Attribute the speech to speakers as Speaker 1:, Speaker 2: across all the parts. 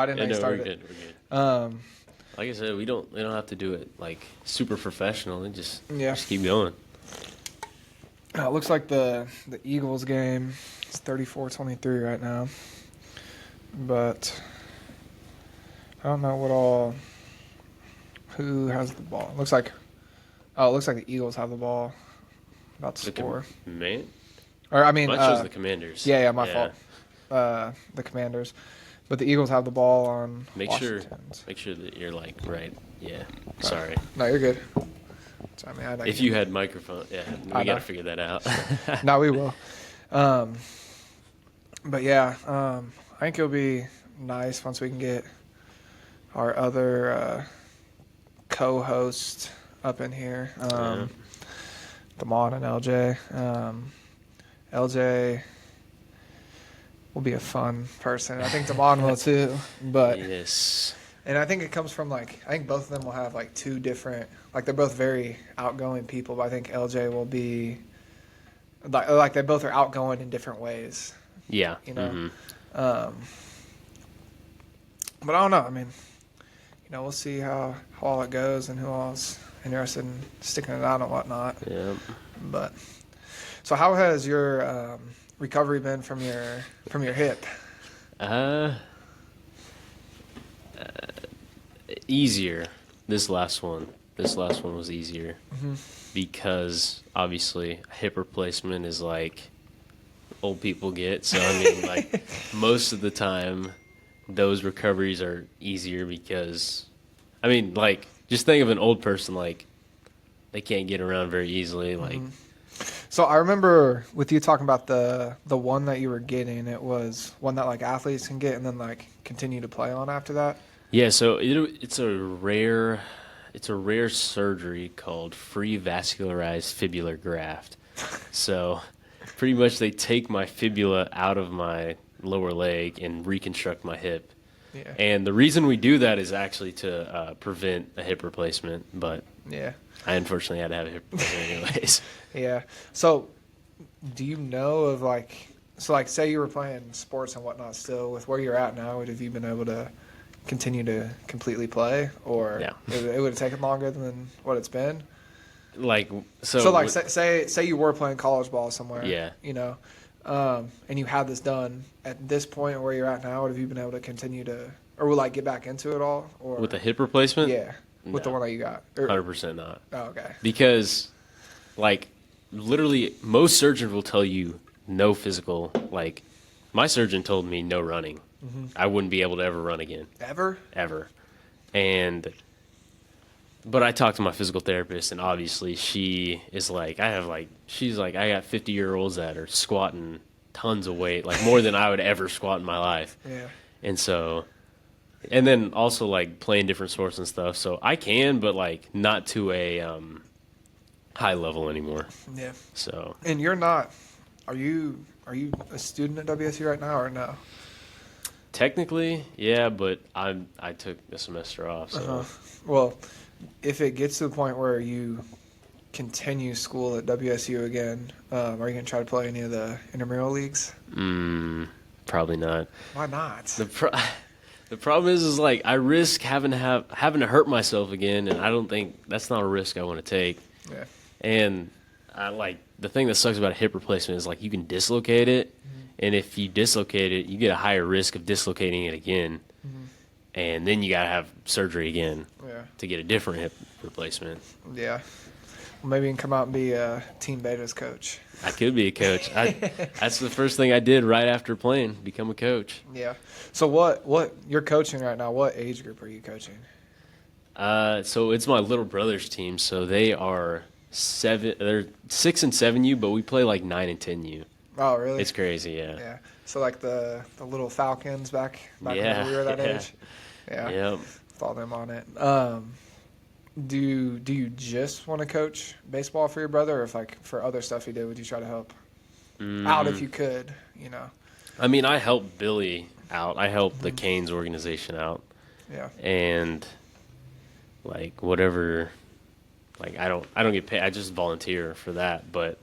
Speaker 1: I didn't know you started.
Speaker 2: We're good. Like I said, we don't have to do it like super professional. And just keep going.
Speaker 1: It looks like the Eagles game is 34-23 right now, but I don't know who has the ball. It looks like the Eagles have the ball. About to score.
Speaker 2: Mine
Speaker 1: shows
Speaker 2: the Commanders.
Speaker 1: Yeah, my fault. The Commanders, but the Eagles have the ball on.
Speaker 2: Make sure that you're like right. Yeah. Sorry.
Speaker 1: No, you're good.
Speaker 2: If you had microphone, we got to figure that out.
Speaker 1: No, we will. But yeah, I think it'll be nice once we can get our other co-host up in here, Damon and LJ. LJ will be a fun person. I think Damon will too. But
Speaker 2: yes.
Speaker 1: And I think it comes from I think both of them will have two different, they're both very outgoing people, but I think LJ will be they both are outgoing in different ways.
Speaker 2: Yeah.
Speaker 1: You know?
Speaker 2: Mm-hmm.
Speaker 1: But I don't know. I mean, we'll see how all it goes and who all's interested in sticking it out and whatnot.
Speaker 2: Yeah.
Speaker 1: But so how has your recovery been from your hip?
Speaker 2: Easier. This last one was easier because obviously a hip replacement is like old people get. So I mean, most of the time, those recoveries are easier because, I mean, just think of an old person they can't get around very easily.
Speaker 1: So I remember with you talking about the one that you were getting. It was one that athletes can get and then continue to play on after that.
Speaker 2: Yeah, so it's a rare surgery called free vascularized fibular graft. So pretty much they take my fibula out of my lower leg and reconstruct my hip.
Speaker 1: Yeah.
Speaker 2: And the reason we do that is actually to prevent a hip replacement, but
Speaker 1: yeah,
Speaker 2: I unfortunately had to have a hip replacement anyways.
Speaker 1: Yeah. So do you know of say you were playing sports and whatnot still, with where you're at now, have you been able to continue to completely play, or it would have taken longer than what it's been? Say you were playing college ball somewhere, and you had this done at this point where you're at now, have you been able to continue to, or will get back into it all, or
Speaker 2: with the hip replacement?
Speaker 1: Yeah, with the one that you got.
Speaker 2: 100% not.
Speaker 1: Oh, okay.
Speaker 2: Because literally most surgeons will tell you no physical. My surgeon told me no running. Mm-hmm. I wouldn't be able to ever run again.
Speaker 1: Ever?
Speaker 2: But I talked to my physical therapist, and obviously she is I got 50-year-olds that are squatting tons of weight, more than I would ever squat in my life.
Speaker 1: Yeah.
Speaker 2: And so, and then also playing different sports and stuff. So I can, but not to a high level anymore.
Speaker 1: Yeah.
Speaker 2: So.
Speaker 1: And you're not, are you a student at WSU right now, or no?
Speaker 2: Technically, yeah, but I took a semester off. So.
Speaker 1: Well, if it gets to the point where you continue school at WSU again, are you going to try to play any of the intramural leagues?
Speaker 2: Probably not.
Speaker 1: Why not?
Speaker 2: The problem is I risk having to hurt myself again, and I don't think that's not a risk I want to take.
Speaker 1: Yeah.
Speaker 2: And the thing that sucks about a hip replacement is you can dislocate it. And if you dislocate it, you get a higher risk of dislocating it again. Mm-hmm. And then you got to have surgery again to get a different hip replacement.
Speaker 1: Yeah. Well, maybe you can come out and be a Team Beta's coach.
Speaker 2: I could be a coach. That's the first thing I did right after playing, become a coach.
Speaker 1: Yeah. So what you're coaching right now, what age group are you coaching?
Speaker 2: So it's my little brother's team. So they are they're 6 and 7U, but we play 9 and 10U.
Speaker 1: Oh, really?
Speaker 2: It's crazy, yeah.
Speaker 1: Yeah. So the little Falcons back when we were that age. Yeah.
Speaker 2: Yep.
Speaker 1: With all them on it. Do you just want to coach baseball for your brother, or if for other stuff he did, would you try to help out if you could?
Speaker 2: I mean, I helped Billy out. I helped the Canes organization out.
Speaker 1: Yeah.
Speaker 2: And whatever, I don't get paid. I just volunteer for that, but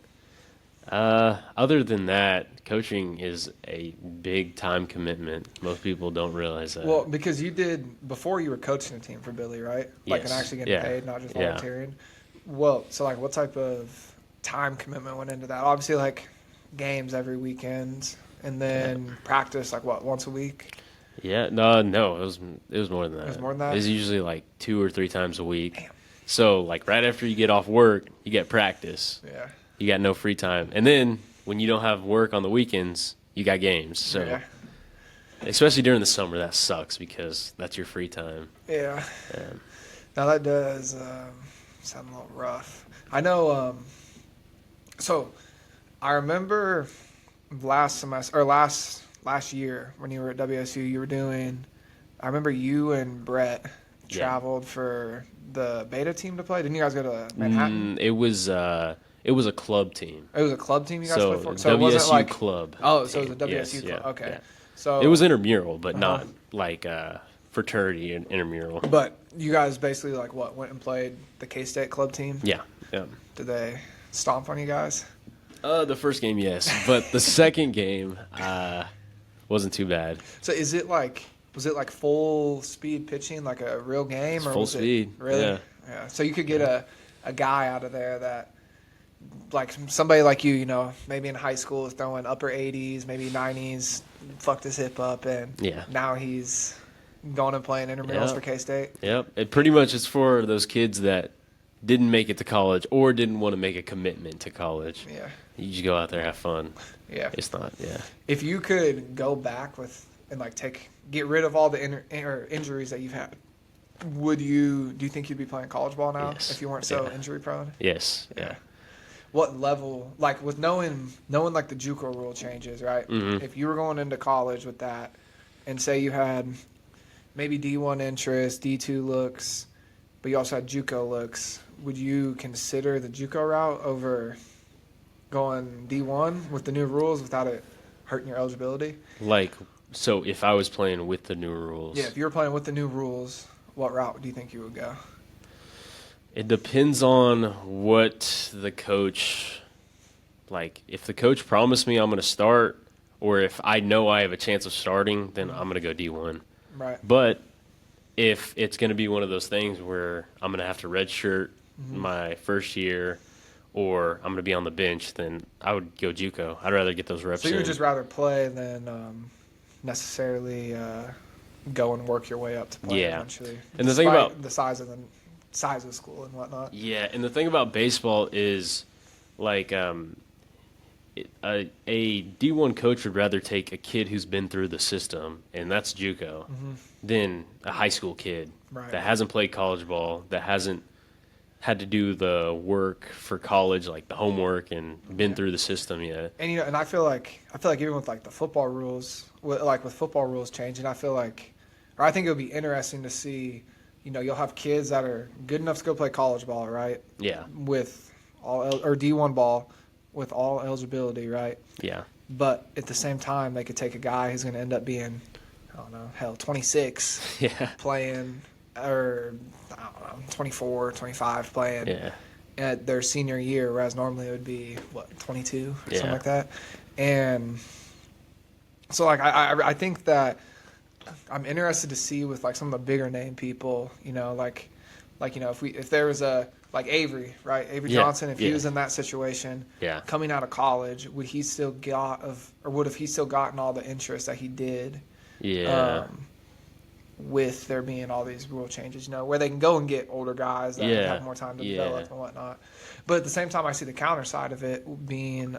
Speaker 2: Other than that, coaching is a big time commitment. Most people don't realize that.
Speaker 1: Well, because you did before you were coaching a team for Billy, right? Like and
Speaker 2: Yes.
Speaker 1: actually getting
Speaker 2: Yeah.
Speaker 1: paid, not just
Speaker 2: Yeah.
Speaker 1: volunteering. Well, so like what type of time commitment went into that? Obviously like games every weekend and then practice like what, once a week?
Speaker 2: Yeah, no, it was more than that.
Speaker 1: It was more than that?
Speaker 2: It was usually like 2 or 3 times a week.
Speaker 1: Damn.
Speaker 2: So like right after you get off work, you get practice.
Speaker 1: Yeah.
Speaker 2: You got no free time, and then when you don't have work on the weekends, you got games. So
Speaker 1: Yeah.
Speaker 2: especially during the summer, that sucks because that's your free time.
Speaker 1: Yeah.
Speaker 2: Um,
Speaker 1: Now that does sound a little rough. I know. So I remember last semester or last year when you were at WSU, you were doing. I remember you and Brett
Speaker 2: Yeah.
Speaker 1: traveled for the beta team to play. Didn't you guys go to Manhattan?
Speaker 2: it was a club team.
Speaker 1: It was a club team you guys
Speaker 2: So
Speaker 1: played for. So it
Speaker 2: WSU
Speaker 1: wasn't like
Speaker 2: club.
Speaker 1: oh, so it was a
Speaker 2: team.
Speaker 1: WSU
Speaker 2: Yes,
Speaker 1: club.
Speaker 2: yeah,
Speaker 1: Okay,
Speaker 2: yeah.
Speaker 1: so
Speaker 2: It was intramural, but
Speaker 1: Uh-huh.
Speaker 2: not like fraternity and intramural.
Speaker 1: But you guys basically like what went and played the K-State club team.
Speaker 2: Yeah, yeah.
Speaker 1: Did they stomp on you guys?
Speaker 2: The first game, yes, but the second game wasn't too bad.
Speaker 1: So is it like was it like full speed pitching like a real game
Speaker 2: It's
Speaker 1: or
Speaker 2: full
Speaker 1: was
Speaker 2: speed,
Speaker 1: it really?
Speaker 2: yeah.
Speaker 1: Yeah. So you could get a guy out of there that like somebody like you know, maybe in high school is throwing upper 80s, maybe 90s, fucked his hip up and
Speaker 2: Yeah.
Speaker 1: now he's going and playing intramurals
Speaker 2: Yeah.
Speaker 1: for K-State.
Speaker 2: Yep. It pretty much is for those kids that didn't make it to college or didn't want to make a commitment to college.
Speaker 1: Yeah.
Speaker 2: You just go out there, have fun.
Speaker 1: Yeah.
Speaker 2: It's not, yeah.
Speaker 1: If you could go back with and like get rid of all the injuries that you've had, do you think you'd be playing college ball now
Speaker 2: Yes.
Speaker 1: if you weren't so
Speaker 2: Yeah.
Speaker 1: injury prone?
Speaker 2: Yes. Yeah.
Speaker 1: What level, like with knowing like the JUCO rule changes, right?
Speaker 2: Mhm.
Speaker 1: If you were going into college with that, and say you had maybe D1 interest, D2 looks, but you also had JUCO looks, would you consider the JUCO route over going D1 with the new rules without it hurting your eligibility?
Speaker 2: Like, so if I was playing with the new rules,
Speaker 1: Yeah, if you were playing with the new rules, what route do you think you would go?
Speaker 2: it depends on what the coach, like, if the coach promised me I'm going to start, or if I know I have a chance of starting, then I'm going to go D1.
Speaker 1: Right.
Speaker 2: But if it's going to be one of those things where I'm going to have to redshirt my first year, or I'm going to be on the bench, then I would go JUCO. I'd rather get those reps
Speaker 1: So you would
Speaker 2: in.
Speaker 1: just rather play than necessarily go and work your way up to play
Speaker 2: Yeah.
Speaker 1: eventually.
Speaker 2: And the thing
Speaker 1: despite
Speaker 2: about-
Speaker 1: the size of school and whatnot.
Speaker 2: Yeah, and the thing about baseball is, like, a D1 coach would rather take a kid who's been through the system, and that's JUCO, than a high school kid
Speaker 1: Right.
Speaker 2: that hasn't played college ball, that hasn't had to do the work for college, like the homework, and been through the system yet.
Speaker 1: And you know, and I feel like even with like the football rules, with football rules changing, I think it would be interesting to see. You know, you'll have kids that are good enough to go play college ball, right?
Speaker 2: Yeah,
Speaker 1: With or D1 ball with all eligibility, right?
Speaker 2: yeah,
Speaker 1: But at the same time, they could take a guy who's going to end up being, I don't know, 26
Speaker 2: yeah,
Speaker 1: playing, or I don't know, 24, 25 playing
Speaker 2: yeah,
Speaker 1: at their senior year, whereas normally it would be, 22 or
Speaker 2: Yeah.
Speaker 1: something like that. And so, like, I think that I'm interested to see with, like, some of the bigger name people, you know, like you know, if there was a, like Avery, right? Avery
Speaker 2: Yeah,
Speaker 1: Johnson, if he
Speaker 2: yeah.
Speaker 1: was in that situation,
Speaker 2: yeah,
Speaker 1: coming out of college, would he still would have he still gotten all the interest that he did?
Speaker 2: yeah,
Speaker 1: With there being all these rule changes, you know, where they can go and get older guys that
Speaker 2: Yeah,
Speaker 1: have more time to
Speaker 2: yeah.
Speaker 1: develop and whatnot. But at the same time, I see the counter side of it being,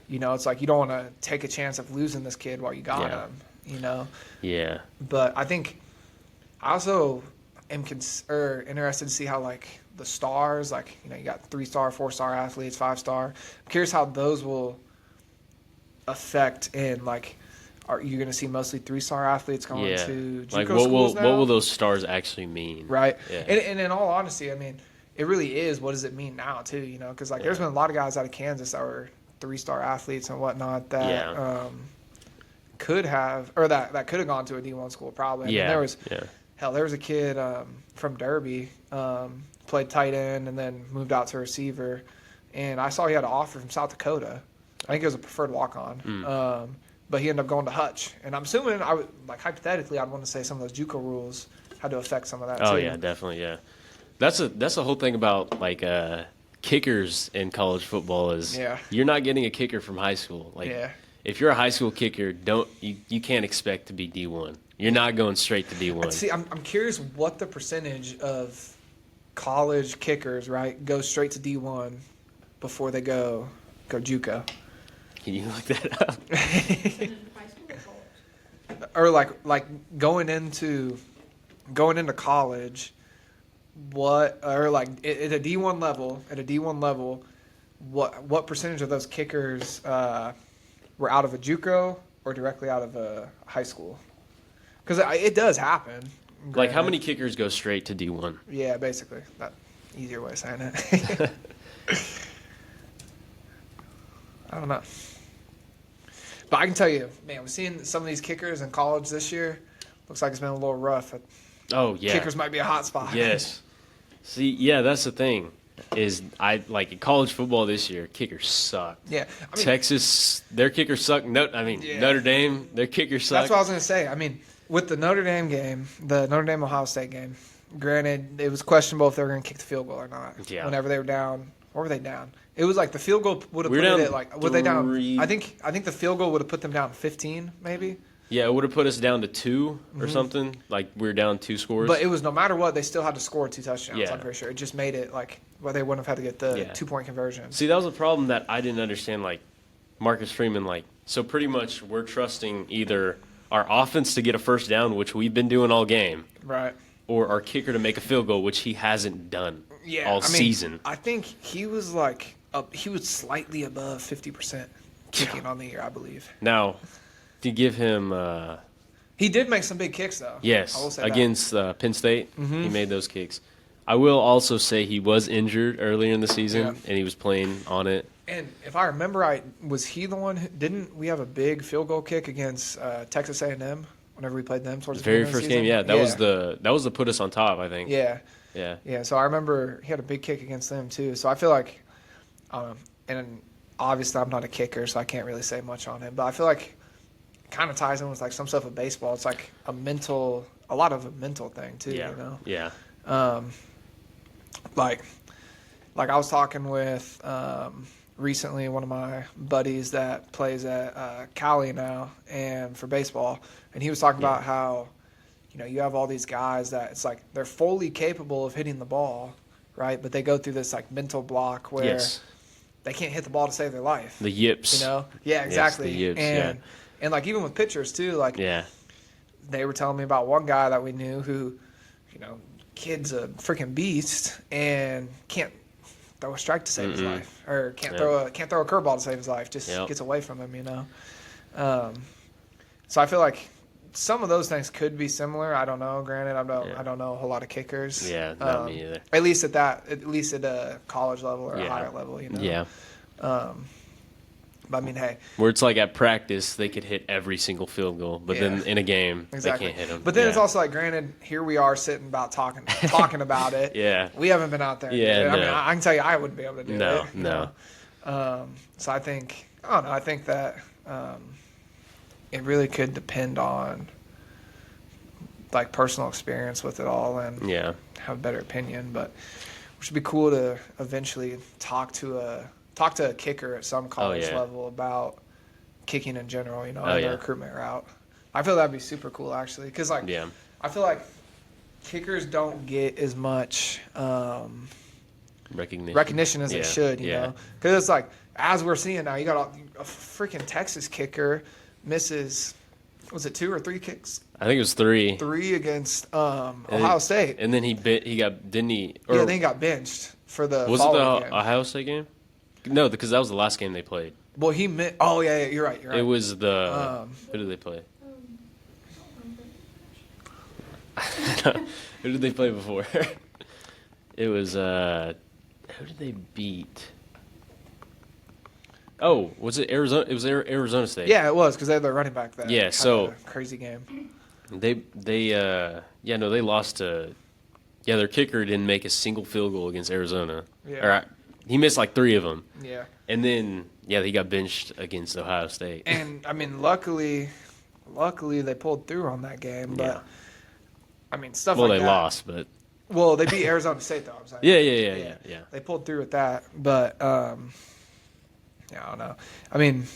Speaker 1: you know, it's like you don't want to take a chance of losing this kid while you got
Speaker 2: Yeah.
Speaker 1: him, you know.
Speaker 2: yeah,
Speaker 1: But I think I also am interested to see how, like, the stars, like, you know, you got 3-star, 4-star athletes, 5-star. I'm curious how those will affect in, like, are you going to see mostly 3-star athletes going
Speaker 2: yeah.
Speaker 1: to JUCO
Speaker 2: Like,
Speaker 1: schools now?
Speaker 2: what will those stars actually mean?
Speaker 1: Right.
Speaker 2: Yeah.
Speaker 1: And in all honesty, I mean, it really is, what does it mean now, too, you know? Because, like, there's
Speaker 2: Yeah.
Speaker 1: been a lot of guys out of Kansas that were 3-star athletes and whatnot that
Speaker 2: Yeah.
Speaker 1: could have, or that could have gone to a D1 school probably. I mean,
Speaker 2: Yeah,
Speaker 1: there was,
Speaker 2: yeah,
Speaker 1: hell, there was a kid from Derby, played tight end and then moved out to receiver, and I saw he had an offer from South Dakota. I think it was a preferred walk-on. But he ended up going to Hutch. And I'm assuming, hypothetically, I'd want to say some of those JUCO rules had to affect some of that, too.
Speaker 2: Oh, yeah, definitely, yeah. That's the whole thing about, like, kickers in college football is you're not getting a kicker from high school. Like, if you're a high school kicker, you can't expect to be D1. You're not going straight to D1.
Speaker 1: See, I'm curious what the percentage of college kickers, right, go straight to D1 before they go JUCO.
Speaker 2: Can you look that up?
Speaker 1: Or like going into college, at a D1 level, what percentage of those kickers were out of a JUCO or directly out of a high school? Because it does happen.
Speaker 2: Like, how many kickers go straight to D1?
Speaker 1: Yeah, basically. That easier way of saying it. I don't know. But I can tell you, man, we're seeing some of these kickers in college this year. Looks like it's been a little rough.
Speaker 2: Oh, yeah.
Speaker 1: Kickers might be a hot spot.
Speaker 2: Yes. See, yeah, that's the thing. Is in college football this year, kickers suck.
Speaker 1: Yeah. I mean,
Speaker 2: Texas, their kickers suck. Notre Dame, their kickers suck.
Speaker 1: That's what I was going to say. I mean, with the Notre Dame game, the Notre Dame-Ohio State game, granted, it was questionable if they were going to kick the field goal or not.
Speaker 2: Yeah.
Speaker 1: Whenever they were down. What were they down? It was like the field goal would have
Speaker 2: We're
Speaker 1: put
Speaker 2: down
Speaker 1: it at like, were they down?
Speaker 2: 3.
Speaker 1: I think the field goal would have put them down 15 maybe.
Speaker 2: Yeah, it would have put us down to 2 or something. Like, we were down 2 scores.
Speaker 1: But it was no matter what, they still had to score 2 touchdowns,
Speaker 2: Yeah.
Speaker 1: I'm pretty sure. It just made it like, well, they wouldn't have had to get the 2-point conversion.
Speaker 2: See, that was a problem that I didn't understand, like, Marcus Freeman, like, so pretty much we're trusting either our offense to get a first down, which we've been doing all game,
Speaker 1: Right.
Speaker 2: or our kicker to make a field goal, which he hasn't done all season.
Speaker 1: I think he was slightly above 50% kicking on the year, I believe.
Speaker 2: Now, to give him
Speaker 1: He did make some big kicks, though.
Speaker 2: yes,
Speaker 1: I will say
Speaker 2: against Penn State, he made those kicks. I will also say he was injured earlier in the season, and he was playing on it.
Speaker 1: And if I remember right, was he the one? Didn't we have a big field goal kick against Texas A&M whenever we played them towards the
Speaker 2: Very
Speaker 1: end of the
Speaker 2: first
Speaker 1: season?
Speaker 2: game, yeah. That was the put us on top, I think.
Speaker 1: Yeah.
Speaker 2: Yeah.
Speaker 1: So I remember he had a big kick against them too. So I feel like, and obviously I'm not a kicker, so I can't really say much on him. But I feel like it kind of ties in with like some stuff with baseball. It's like a lot of a mental thing too.
Speaker 2: Yeah.
Speaker 1: You know.
Speaker 2: Yeah.
Speaker 1: Like I was talking with recently one of my buddies that plays at Cali now and for baseball, and he was talking about how, you know, you have all these guys that it's like they're fully capable of hitting the ball, right? But they go through this like mental block where they can't hit the ball to save their life.
Speaker 2: The yips.
Speaker 1: You know? Yeah, exactly.
Speaker 2: Yes, the yips,
Speaker 1: and like even with pitchers too, like they were telling me about one guy that we knew who, you know, kid's a freaking beast and can't throw a strike to save his life, or can't throw a curveball to save his life. Just gets away from him, you know. So I feel like some of those things could be similar. I don't know. Granted, I don't know a whole lot of kickers.
Speaker 2: Yeah, not me either.
Speaker 1: At least at a college level or a higher level, you know.
Speaker 2: Yeah.
Speaker 1: But I mean, hey,
Speaker 2: where it's like at practice they could hit every single field goal, but then in a game they can't hit them.
Speaker 1: But then it's also like, granted, here we are sitting about talking about it.
Speaker 2: Yeah.
Speaker 1: We haven't been out there.
Speaker 2: Yeah.
Speaker 1: I mean, I can tell you, I wouldn't be able to do it.
Speaker 2: No.
Speaker 1: So I think that it really could depend on like personal experience with it all and have a better opinion. But it should be cool to eventually talk to a kicker at some college level about kicking in general, you know, and the recruitment route. I feel that'd be super cool, actually, because like I feel like kickers don't get as much recognition as they should, you know, because it's like, as we're seeing now, you got a freaking Texas kicker misses, was it 2 or 3 kicks?
Speaker 2: I think it was 3.
Speaker 1: 3 against Ohio State,
Speaker 2: and then then he
Speaker 1: got benched for the
Speaker 2: was it the
Speaker 1: game.
Speaker 2: Ohio State game? No, because that was the last game they played.
Speaker 1: Well, he meant. Oh yeah, you're right.
Speaker 2: It was the. Who did they play? Who did they play before? It was. Who did they beat? Oh, was it Arizona? It was Arizona State.
Speaker 1: Yeah, it was because they had their running back there.
Speaker 2: Yeah, so
Speaker 1: crazy game.
Speaker 2: They lost to. Yeah, their kicker didn't make a single field goal against Arizona.
Speaker 1: Yeah.
Speaker 2: he missed like 3 of them.
Speaker 1: Yeah.
Speaker 2: And then, he got benched against Ohio State.
Speaker 1: And, I mean, luckily they pulled through on that game. But,
Speaker 2: Yeah.
Speaker 1: I mean, stuff
Speaker 2: Well,
Speaker 1: like
Speaker 2: they
Speaker 1: that.
Speaker 2: lost, but.
Speaker 1: Well, they beat Arizona State, though, I'm saying.
Speaker 2: Yeah.
Speaker 1: They pulled through with that. But, I don't know. I mean,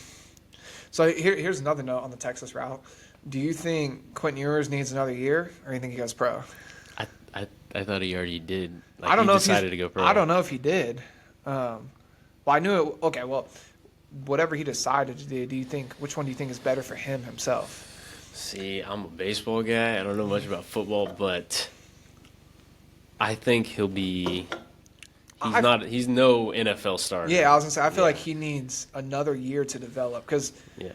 Speaker 1: so here's another note on the Texas route. Do you think Quentin Ewers needs another year, or do you think he goes pro?
Speaker 2: I thought he already did. Like,
Speaker 1: I don't know
Speaker 2: he
Speaker 1: if
Speaker 2: decided to go pro.
Speaker 1: I don't know if he did. Well, I knew it. Okay, well, whatever he decided to do, which one do you think is better for him himself?
Speaker 2: See, I'm a baseball guy. I don't know much about football, but I think he'll be. He's no NFL starter.
Speaker 1: Yeah, I was gonna say I feel like he needs another year to develop because I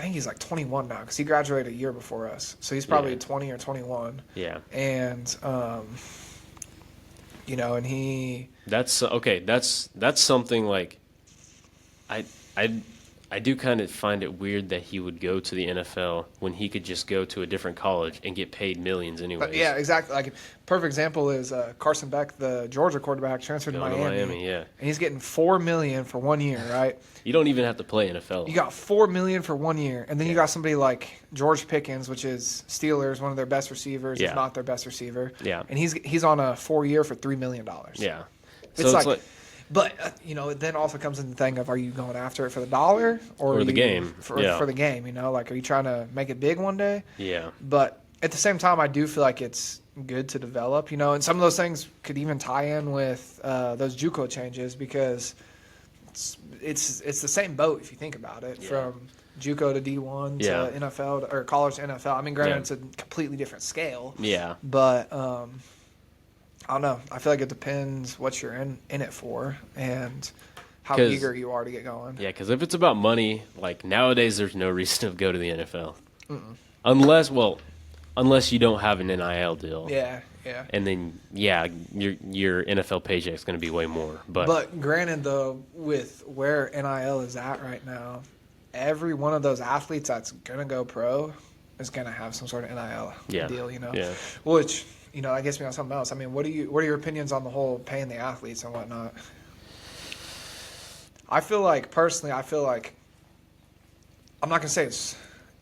Speaker 1: think he's like 21 now because he graduated a year before us, so he's probably 20 or 21.
Speaker 2: Yeah,
Speaker 1: and and he.
Speaker 2: That's okay. That's something like, I do kind of find it weird that he would go to the NFL when he could just go to a different college and get paid millions anyways.
Speaker 1: Yeah, exactly. Like perfect example is Carson Beck, the Georgia quarterback, transferred to Miami.
Speaker 2: Yeah,
Speaker 1: and he's getting $4 million for 1 year, right?
Speaker 2: You don't even have to play NFL.
Speaker 1: You got $4 million for 1 year, and then you got somebody like George Pickens, which is Steelers, one of their best receivers, if not their best receiver.
Speaker 2: Yeah,
Speaker 1: and he's on a 4 year for $3 million.
Speaker 2: Yeah,
Speaker 1: so it's like but it then also comes in the thing of, are you going after it for the dollar or
Speaker 2: the game?
Speaker 1: For the game, like, are you trying to make it big one day?
Speaker 2: Yeah. But
Speaker 1: at the same time, I do feel like it's good to develop, and some of those things could even tie in with those JUCO changes because it's the same boat if you think about it, from JUCO to D1 to NFL or college to NFL. I mean, granted, it's a completely different scale. Yeah. But I don't know. I feel like it depends what you're in it for and how eager you are to get going.
Speaker 2: Yeah, because if it's about money, like nowadays, there's no reason to go to the NFL. Unless you don't have an NIL deal.
Speaker 1: Yeah.
Speaker 2: And then, your NFL paycheck's going to be way more.
Speaker 1: But granted, though, with where NIL is at right now, every one of those athletes that's going to go pro is going to have some sort of NIL deal,
Speaker 2: Yeah.
Speaker 1: Which... that gets me on something else. I mean, what are your opinions on the whole paying the athletes and whatnot? Personally, I'm not gonna say it's.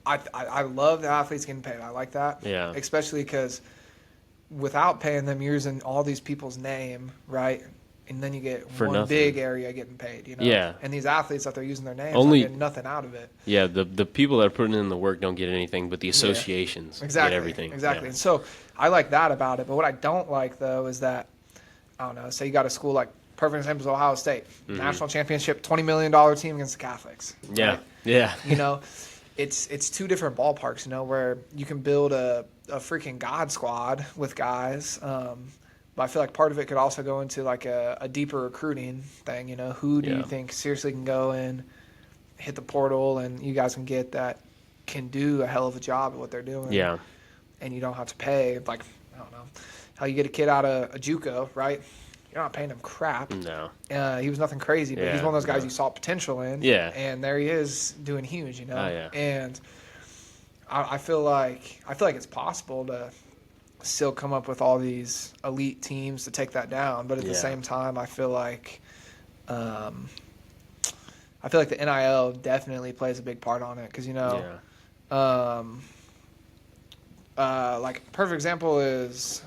Speaker 1: I love the athletes getting paid. I like that.
Speaker 2: Yeah.
Speaker 1: Especially because without paying them, you're using all these people's name, right? And then you get one big area getting paid,
Speaker 2: Yeah.
Speaker 1: And these athletes that they're using their names are getting nothing out of it.
Speaker 2: Yeah, the people that are putting in the work don't get anything, but the associations get everything.
Speaker 1: Exactly.
Speaker 2: Yeah.
Speaker 1: And so I like that about it. But what I don't like, though, is that, I don't know, say you got a school like, perfect example is Ohio State. National championship, $20 million team against the Catholics.
Speaker 2: Yeah.
Speaker 1: Right?
Speaker 2: Yeah.
Speaker 1: It's two different ballparks, where you can build a freaking God squad with guys. But I feel like part of it could also go into like a deeper recruiting thing. Who do you think seriously can go in, hit the portal, and you guys can get that can do a hell of a job at what they're doing.
Speaker 2: Yeah.
Speaker 1: And you don't have to pay, like, I don't know, how you get a kid out of a JUCO, right? You're not paying him crap.
Speaker 2: No.
Speaker 1: He was nothing crazy, but he's one of those guys you saw potential in.
Speaker 2: Yeah.
Speaker 1: And there he is doing huge,
Speaker 2: Oh, yeah.
Speaker 1: And I feel like it's possible to still come up with all these elite teams to take that down, but at the same time, I feel like the NIL definitely plays a big part on it because like perfect example is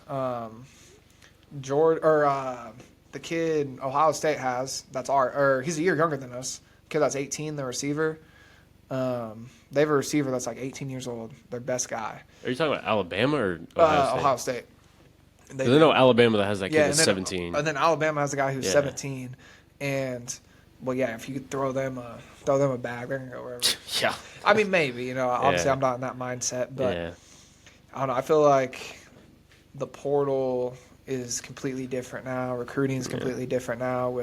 Speaker 1: George or the kid Ohio State has he's a year younger than us. Kid that's 18, the receiver. They have a receiver that's like 18 years old. Their best guy.
Speaker 2: Are you talking about Alabama or Ohio State?
Speaker 1: Ohio State.
Speaker 2: Because I know Alabama that has that kid that's 17.
Speaker 1: And then Alabama has a guy who's 17. And, if you could throw them a bag, they're going to go wherever.
Speaker 2: Yeah.
Speaker 1: I mean, maybe. Obviously I'm not in that mindset. But, I don't know. I feel like the portal is completely different now. Recruiting is completely different now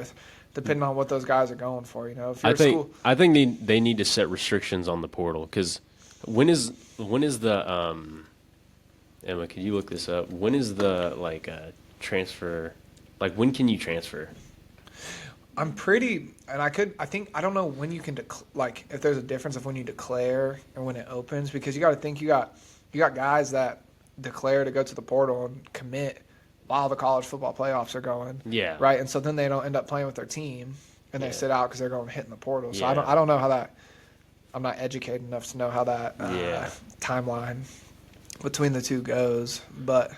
Speaker 1: depending on what those guys are going for, If you're
Speaker 2: I think they need to set restrictions on the portal because when is the Emma? Could you look this up? When is the transfer? Like when can you transfer?
Speaker 1: I'm pretty, and I don't know when you can if there's a difference of when you declare and when it opens because you got to think you got guys that declare to go to the portal and commit while the college football playoffs are going.
Speaker 2: Yeah.
Speaker 1: Right. And so then they don't end up playing with their team and they sit out because they're going hitting the portal. So I don't know how that. I'm not educated enough to know how that timeline between the two goes, but.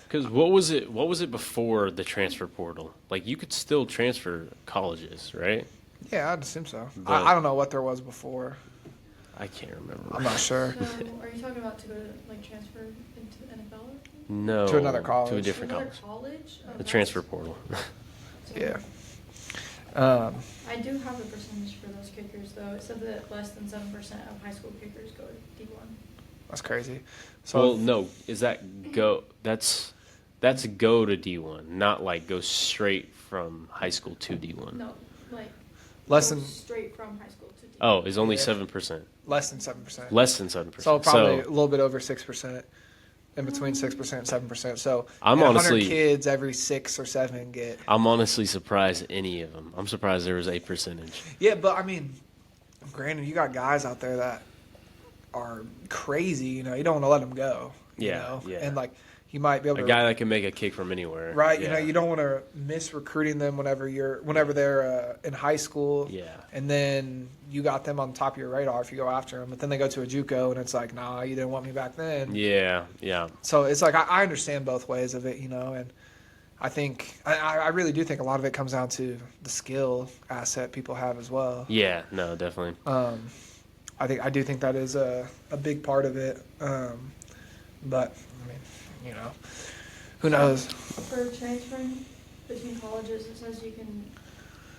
Speaker 2: Because what was it before the transfer portal? Like, you could still transfer colleges, right?
Speaker 1: Yeah, I'd assume so.
Speaker 2: But
Speaker 1: I don't know what there was before.
Speaker 2: I can't remember.
Speaker 1: I'm not sure.
Speaker 3: So, are you talking about to go to like transfer into the NFL?
Speaker 2: No.
Speaker 1: To another college.
Speaker 2: To a different college. The transfer portal.
Speaker 1: Yeah.
Speaker 3: I do have a percentage for those kickers, though. It said that less than 7% of high school kickers go to D1.
Speaker 1: That's crazy. So
Speaker 2: Well, no. Is that go? That's go to D1, not like go straight from high school to D1.
Speaker 3: No, like
Speaker 1: less
Speaker 3: go
Speaker 1: than
Speaker 3: straight from high school to D1.
Speaker 2: Oh, is only 7%.
Speaker 1: less than 7%.
Speaker 2: Less than 7%.
Speaker 1: So probably a little bit over 6%. In between 6% and 7%. So
Speaker 2: I'm
Speaker 1: 100 kids every 6 or 7 get.
Speaker 2: I'm honestly surprised any of them. I'm surprised there was a percentage.
Speaker 1: Yeah, but I mean, granted, you got guys out there that are crazy. You know, you don't want to let them go. You know?
Speaker 2: Yeah.
Speaker 1: And like, you might be able to.
Speaker 2: A guy that can make a kick from anywhere.
Speaker 1: Right.
Speaker 2: Yeah.
Speaker 1: You know, you don't want to miss recruiting them whenever they're in high school.
Speaker 2: Yeah.
Speaker 1: And then you got them on top of your radar if you go after them. But then they go to a JUCO and it's like, nah, you didn't want me back then.
Speaker 2: Yeah.
Speaker 1: So it's like I understand both ways of it, you know, and I think I really do think a lot of it comes down to the skill asset people have as well.
Speaker 2: Yeah. No, definitely.
Speaker 1: I do think that is a big part of it. But I mean, you know, who knows?
Speaker 3: For transferring between colleges, it says you can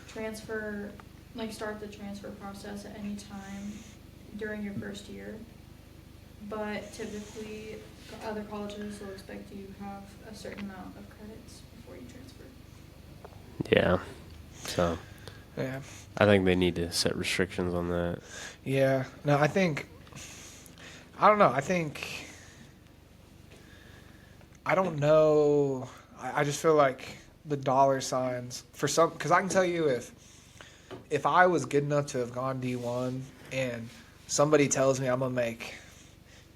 Speaker 3: transfer, like start the transfer process at any time during your first year. But typically, other colleges will expect you to have a certain amount of credits before you transfer.
Speaker 2: Yeah. So.
Speaker 1: Yeah.
Speaker 2: I think they need to set restrictions on that.
Speaker 1: Yeah. No, I don't know. I don't know. I just feel like the dollar signs for some, because I can tell you if I was good enough to have gone D1 and somebody tells me I'm gonna make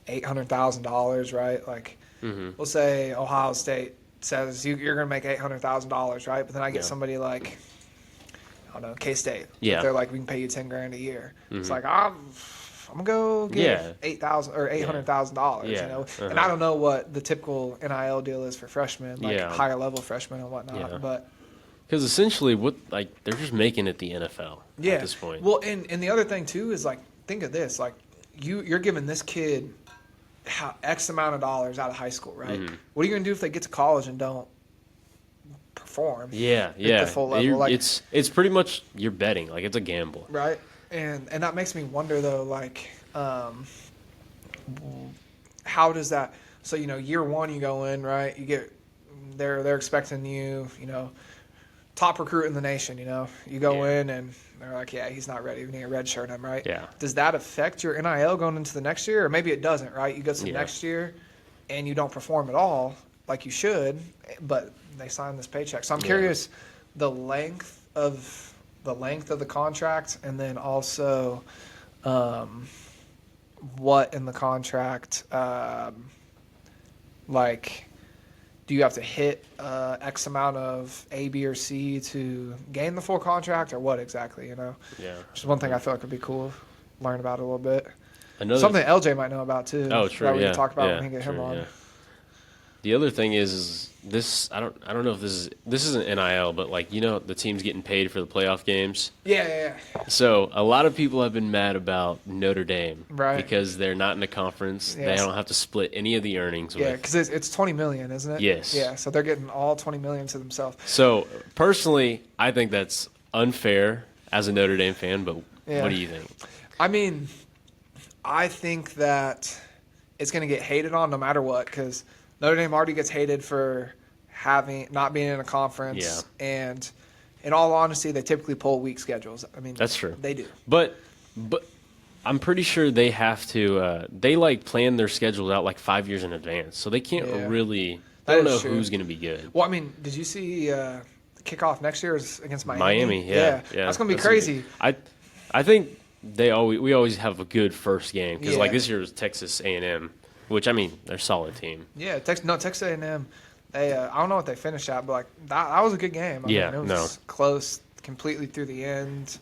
Speaker 1: $800,000, right? Like, we'll say Ohio State says you're gonna make $800,000, right? But then I get somebody like, I don't know, K-State.
Speaker 2: Yeah.
Speaker 1: They're like, we can pay you $10,000 a year. It's like I'm gonna go get $8,000 or $800,000, you know. And I don't know what the typical NIL deal is for freshmen, like higher level freshmen and whatnot. But
Speaker 2: because essentially, they're just making it the NFL at this point.
Speaker 1: Well, and the other thing too is like, think of this, like you're giving this kid X amount of dollars out of high school, right? What are you gonna do if they get to college and don't perform? At the full level? Like,
Speaker 2: it's pretty much you're betting, like it's a gamble,
Speaker 1: right? And that makes me wonder though, like, how does that? So you know, year one you go in, right? You get they're expecting you, you know, top recruit in the nation. You know, you go in and they're like, yeah, he's not ready. We need to redshirt him, right?
Speaker 2: Yeah.
Speaker 1: Does that affect your NIL going into the next year, or maybe it doesn't, right? You go to the next year and you don't perform at all like you should, but they sign this paycheck. So I'm curious the length of the contract, and then also what in the contract, like, do you have to hit X amount of A, B, or C to gain the full contract, or what exactly, you know?
Speaker 2: Yeah.
Speaker 1: Which is one thing I feel like would be cool, learn about it a little bit.
Speaker 2: Something
Speaker 1: LJ might know about too.
Speaker 2: Oh, true.
Speaker 1: That we can talk about when we get him on.
Speaker 2: Yeah. The other thing is this. I don't know if this isn't NIL, but like, you know, the teams getting paid for the playoff games.
Speaker 1: Yeah.
Speaker 2: So a lot of people have been mad about Notre Dame,
Speaker 1: right?
Speaker 2: Because they're not in a conference.
Speaker 1: Yes.
Speaker 2: They don't have to split any of the earnings.
Speaker 1: Yeah, because it's $20 million, isn't it?
Speaker 2: Yes.
Speaker 1: Yeah, so they're getting all $20 million to themselves.
Speaker 2: So personally, I think that's unfair as a Notre Dame fan. But what do you think?
Speaker 1: I mean, I think that it's going to get hated on no matter what, because Notre Dame already gets hated for not being in a conference, and in all honesty, they typically pull weak schedules. I mean,
Speaker 2: that's true.
Speaker 1: They do.
Speaker 2: But I'm pretty sure they have to. They like plan their schedule out like 5 years in advance, so they can't really. I don't know who's going to be good.
Speaker 1: Well, I mean, did you see the kickoff next year is against Miami?
Speaker 2: Miami, yeah.
Speaker 1: That's going to be crazy.
Speaker 2: I think we always have a good first game because like this year was Texas A&M, which I mean they're a solid team.
Speaker 1: Yeah, Texas A&M. They I don't know what they finished at, but like that was a good game. I
Speaker 2: Yeah,
Speaker 1: mean, it was close completely through the end.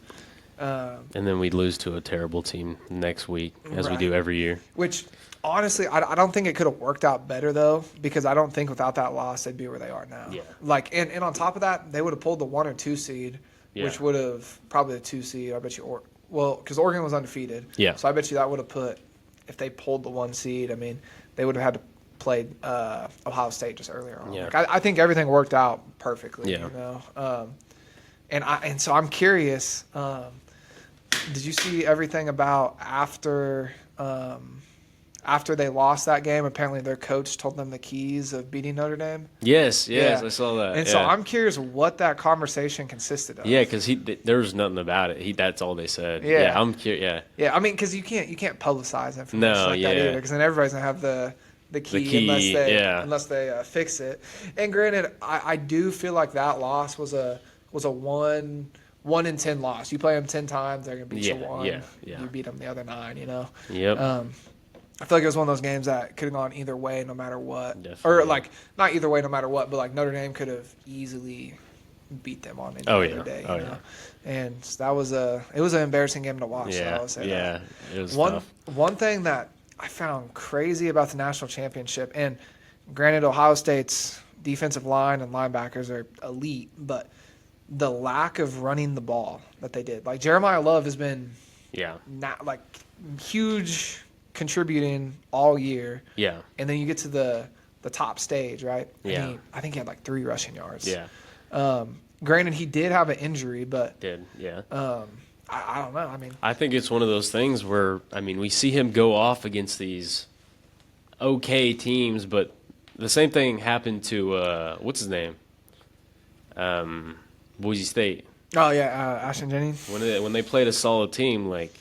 Speaker 2: And then we lose to a terrible team next week, as we
Speaker 1: Right.
Speaker 2: do every year.
Speaker 1: Which honestly, I don't think it could have worked out better though, because I don't think without that loss they'd be where they are now.
Speaker 2: Yeah.
Speaker 1: Like, and on top of that, they would have pulled the 1 or 2 seed,
Speaker 2: Yeah.
Speaker 1: which would have probably the 2 seed. I bet you, because Oregon was undefeated.
Speaker 2: Yeah.
Speaker 1: So I bet you that would have put, if they pulled the 1 seed, I mean, they would have had to play Ohio State just earlier on.
Speaker 2: Yeah.
Speaker 1: Like, I think everything worked out perfectly.
Speaker 2: Yeah.
Speaker 1: You know. And so I'm curious. Did you see everything about after they lost that game? Apparently, their coach told them the keys of beating Notre Dame.
Speaker 2: Yes,
Speaker 1: Yeah.
Speaker 2: I saw that.
Speaker 1: And
Speaker 2: yeah.
Speaker 1: so I'm curious what that conversation consisted of.
Speaker 2: Yeah, because there was nothing about it. That's all they said.
Speaker 1: Yeah.
Speaker 2: I'm curious. Yeah.
Speaker 1: Yeah, I mean, because you can't publicize information
Speaker 2: No,
Speaker 1: like that
Speaker 2: yeah.
Speaker 1: either, because then everybody's gonna have the key,
Speaker 2: key,
Speaker 1: unless they fix it. And granted, I do feel like that loss was a 1 in 10 loss. You play them 10 times, they're gonna beat you 1.
Speaker 2: Yeah.
Speaker 1: You beat them the other 9. You know.
Speaker 2: Yep.
Speaker 1: I feel like it was one of those games that could have gone either way, no matter what.
Speaker 2: Definitely.
Speaker 1: Or like not either way, no matter what, but like Notre Dame could have easily beat them on any other day.
Speaker 2: Oh,
Speaker 1: you know?
Speaker 2: yeah.
Speaker 1: And that was an embarrassing game to watch. So I
Speaker 2: yeah.
Speaker 1: would say
Speaker 2: Yeah.
Speaker 1: that.
Speaker 2: It was
Speaker 1: One
Speaker 2: tough.
Speaker 1: one thing that I found crazy about the national championship, and granted, Ohio State's defensive line and linebackers are elite, but the lack of running the ball that they did. Like Jeremiah Love has been
Speaker 2: Yeah.
Speaker 1: not like huge contributing all year,
Speaker 2: Yeah.
Speaker 1: and then you get to the top stage, right? And
Speaker 2: Yeah.
Speaker 1: I think he had like 3 rushing yards.
Speaker 2: Yeah.
Speaker 1: Granted, he did have an injury, but
Speaker 2: Did. Yeah.
Speaker 1: I don't know. I mean,
Speaker 2: I think it's one of those things where, I mean, we see him go off against these okay teams, but the same thing happened to, what's his name? Boise State.
Speaker 1: oh yeah, Ashton Jennings.
Speaker 2: When they played a solid team, like,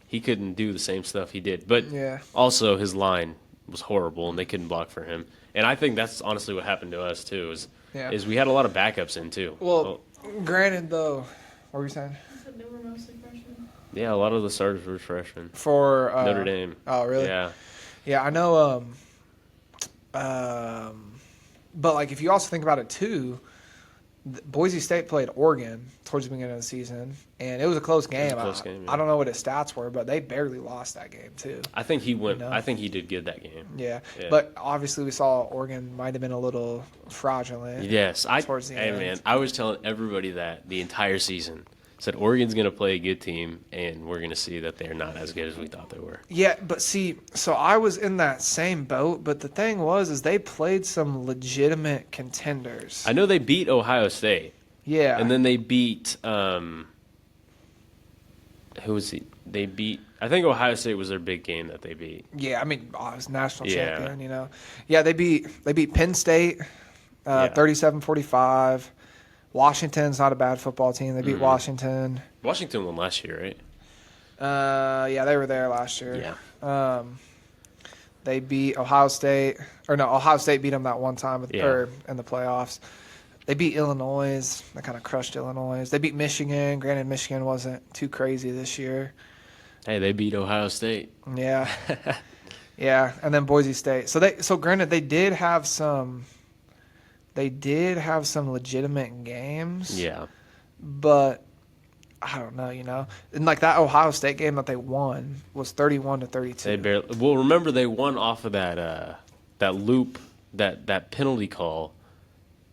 Speaker 2: he couldn't do the same stuff he did. But
Speaker 1: Yeah.
Speaker 2: also his line was horrible, and they couldn't block for him. And I think that's honestly what happened to us, too, is we had a lot of backups in, too.
Speaker 1: Well, granted though, what were you saying?
Speaker 3: You said they were mostly freshmen.
Speaker 2: Yeah, a lot of the starters were freshmen.
Speaker 1: For
Speaker 2: Notre Dame.
Speaker 1: Oh really?
Speaker 2: Yeah.
Speaker 1: Yeah, I know. But like, if you also think about it too, Boise State played Oregon towards the beginning of the season, and it was a close game.
Speaker 2: a close game, yeah.
Speaker 1: I don't know what his stats were, but they barely lost that game too.
Speaker 2: I think he went.
Speaker 1: You know?
Speaker 2: I think he did good that game.
Speaker 1: Yeah.
Speaker 2: Yeah.
Speaker 1: But obviously we saw Oregon might have been a little fraudulent.
Speaker 2: Yes,
Speaker 1: Towards the
Speaker 2: hey
Speaker 1: end.
Speaker 2: man, I was telling everybody that the entire season. Said Oregon's going to play a good team, and we're going to see that they're not as good as we thought they were.
Speaker 1: Yeah, but see, so I was in that same boat, but the thing is they played some legitimate contenders.
Speaker 2: I know they beat Ohio State,
Speaker 1: Yeah.
Speaker 2: and then they beat who was he? They beat. I think Ohio State was their big game that they beat.
Speaker 1: Yeah, I mean, I was national
Speaker 2: Yeah.
Speaker 1: champion, you know. Yeah, they beat Penn State 37-45. Washington's not a bad football team. They beat
Speaker 2: Mm-hmm.
Speaker 1: Washington.
Speaker 2: Washington won last year, right?
Speaker 1: Yeah, they were there last year.
Speaker 2: Yeah.
Speaker 1: They beat Ohio State. Or no, Ohio State beat them that one time
Speaker 2: Yeah.
Speaker 1: in the playoffs. They beat Illinois. They kind of crushed Illinois. They beat Michigan. Granted, Michigan wasn't too crazy this year.
Speaker 2: Hey, they beat Ohio State.
Speaker 1: Yeah. Yeah, and then Boise State. So granted, they did have some legitimate games.
Speaker 2: Yeah.
Speaker 1: But I don't know, you know. And like that Ohio State game that they won was 31-32.
Speaker 2: They barely. Well, remember they won off of that loop, that penalty call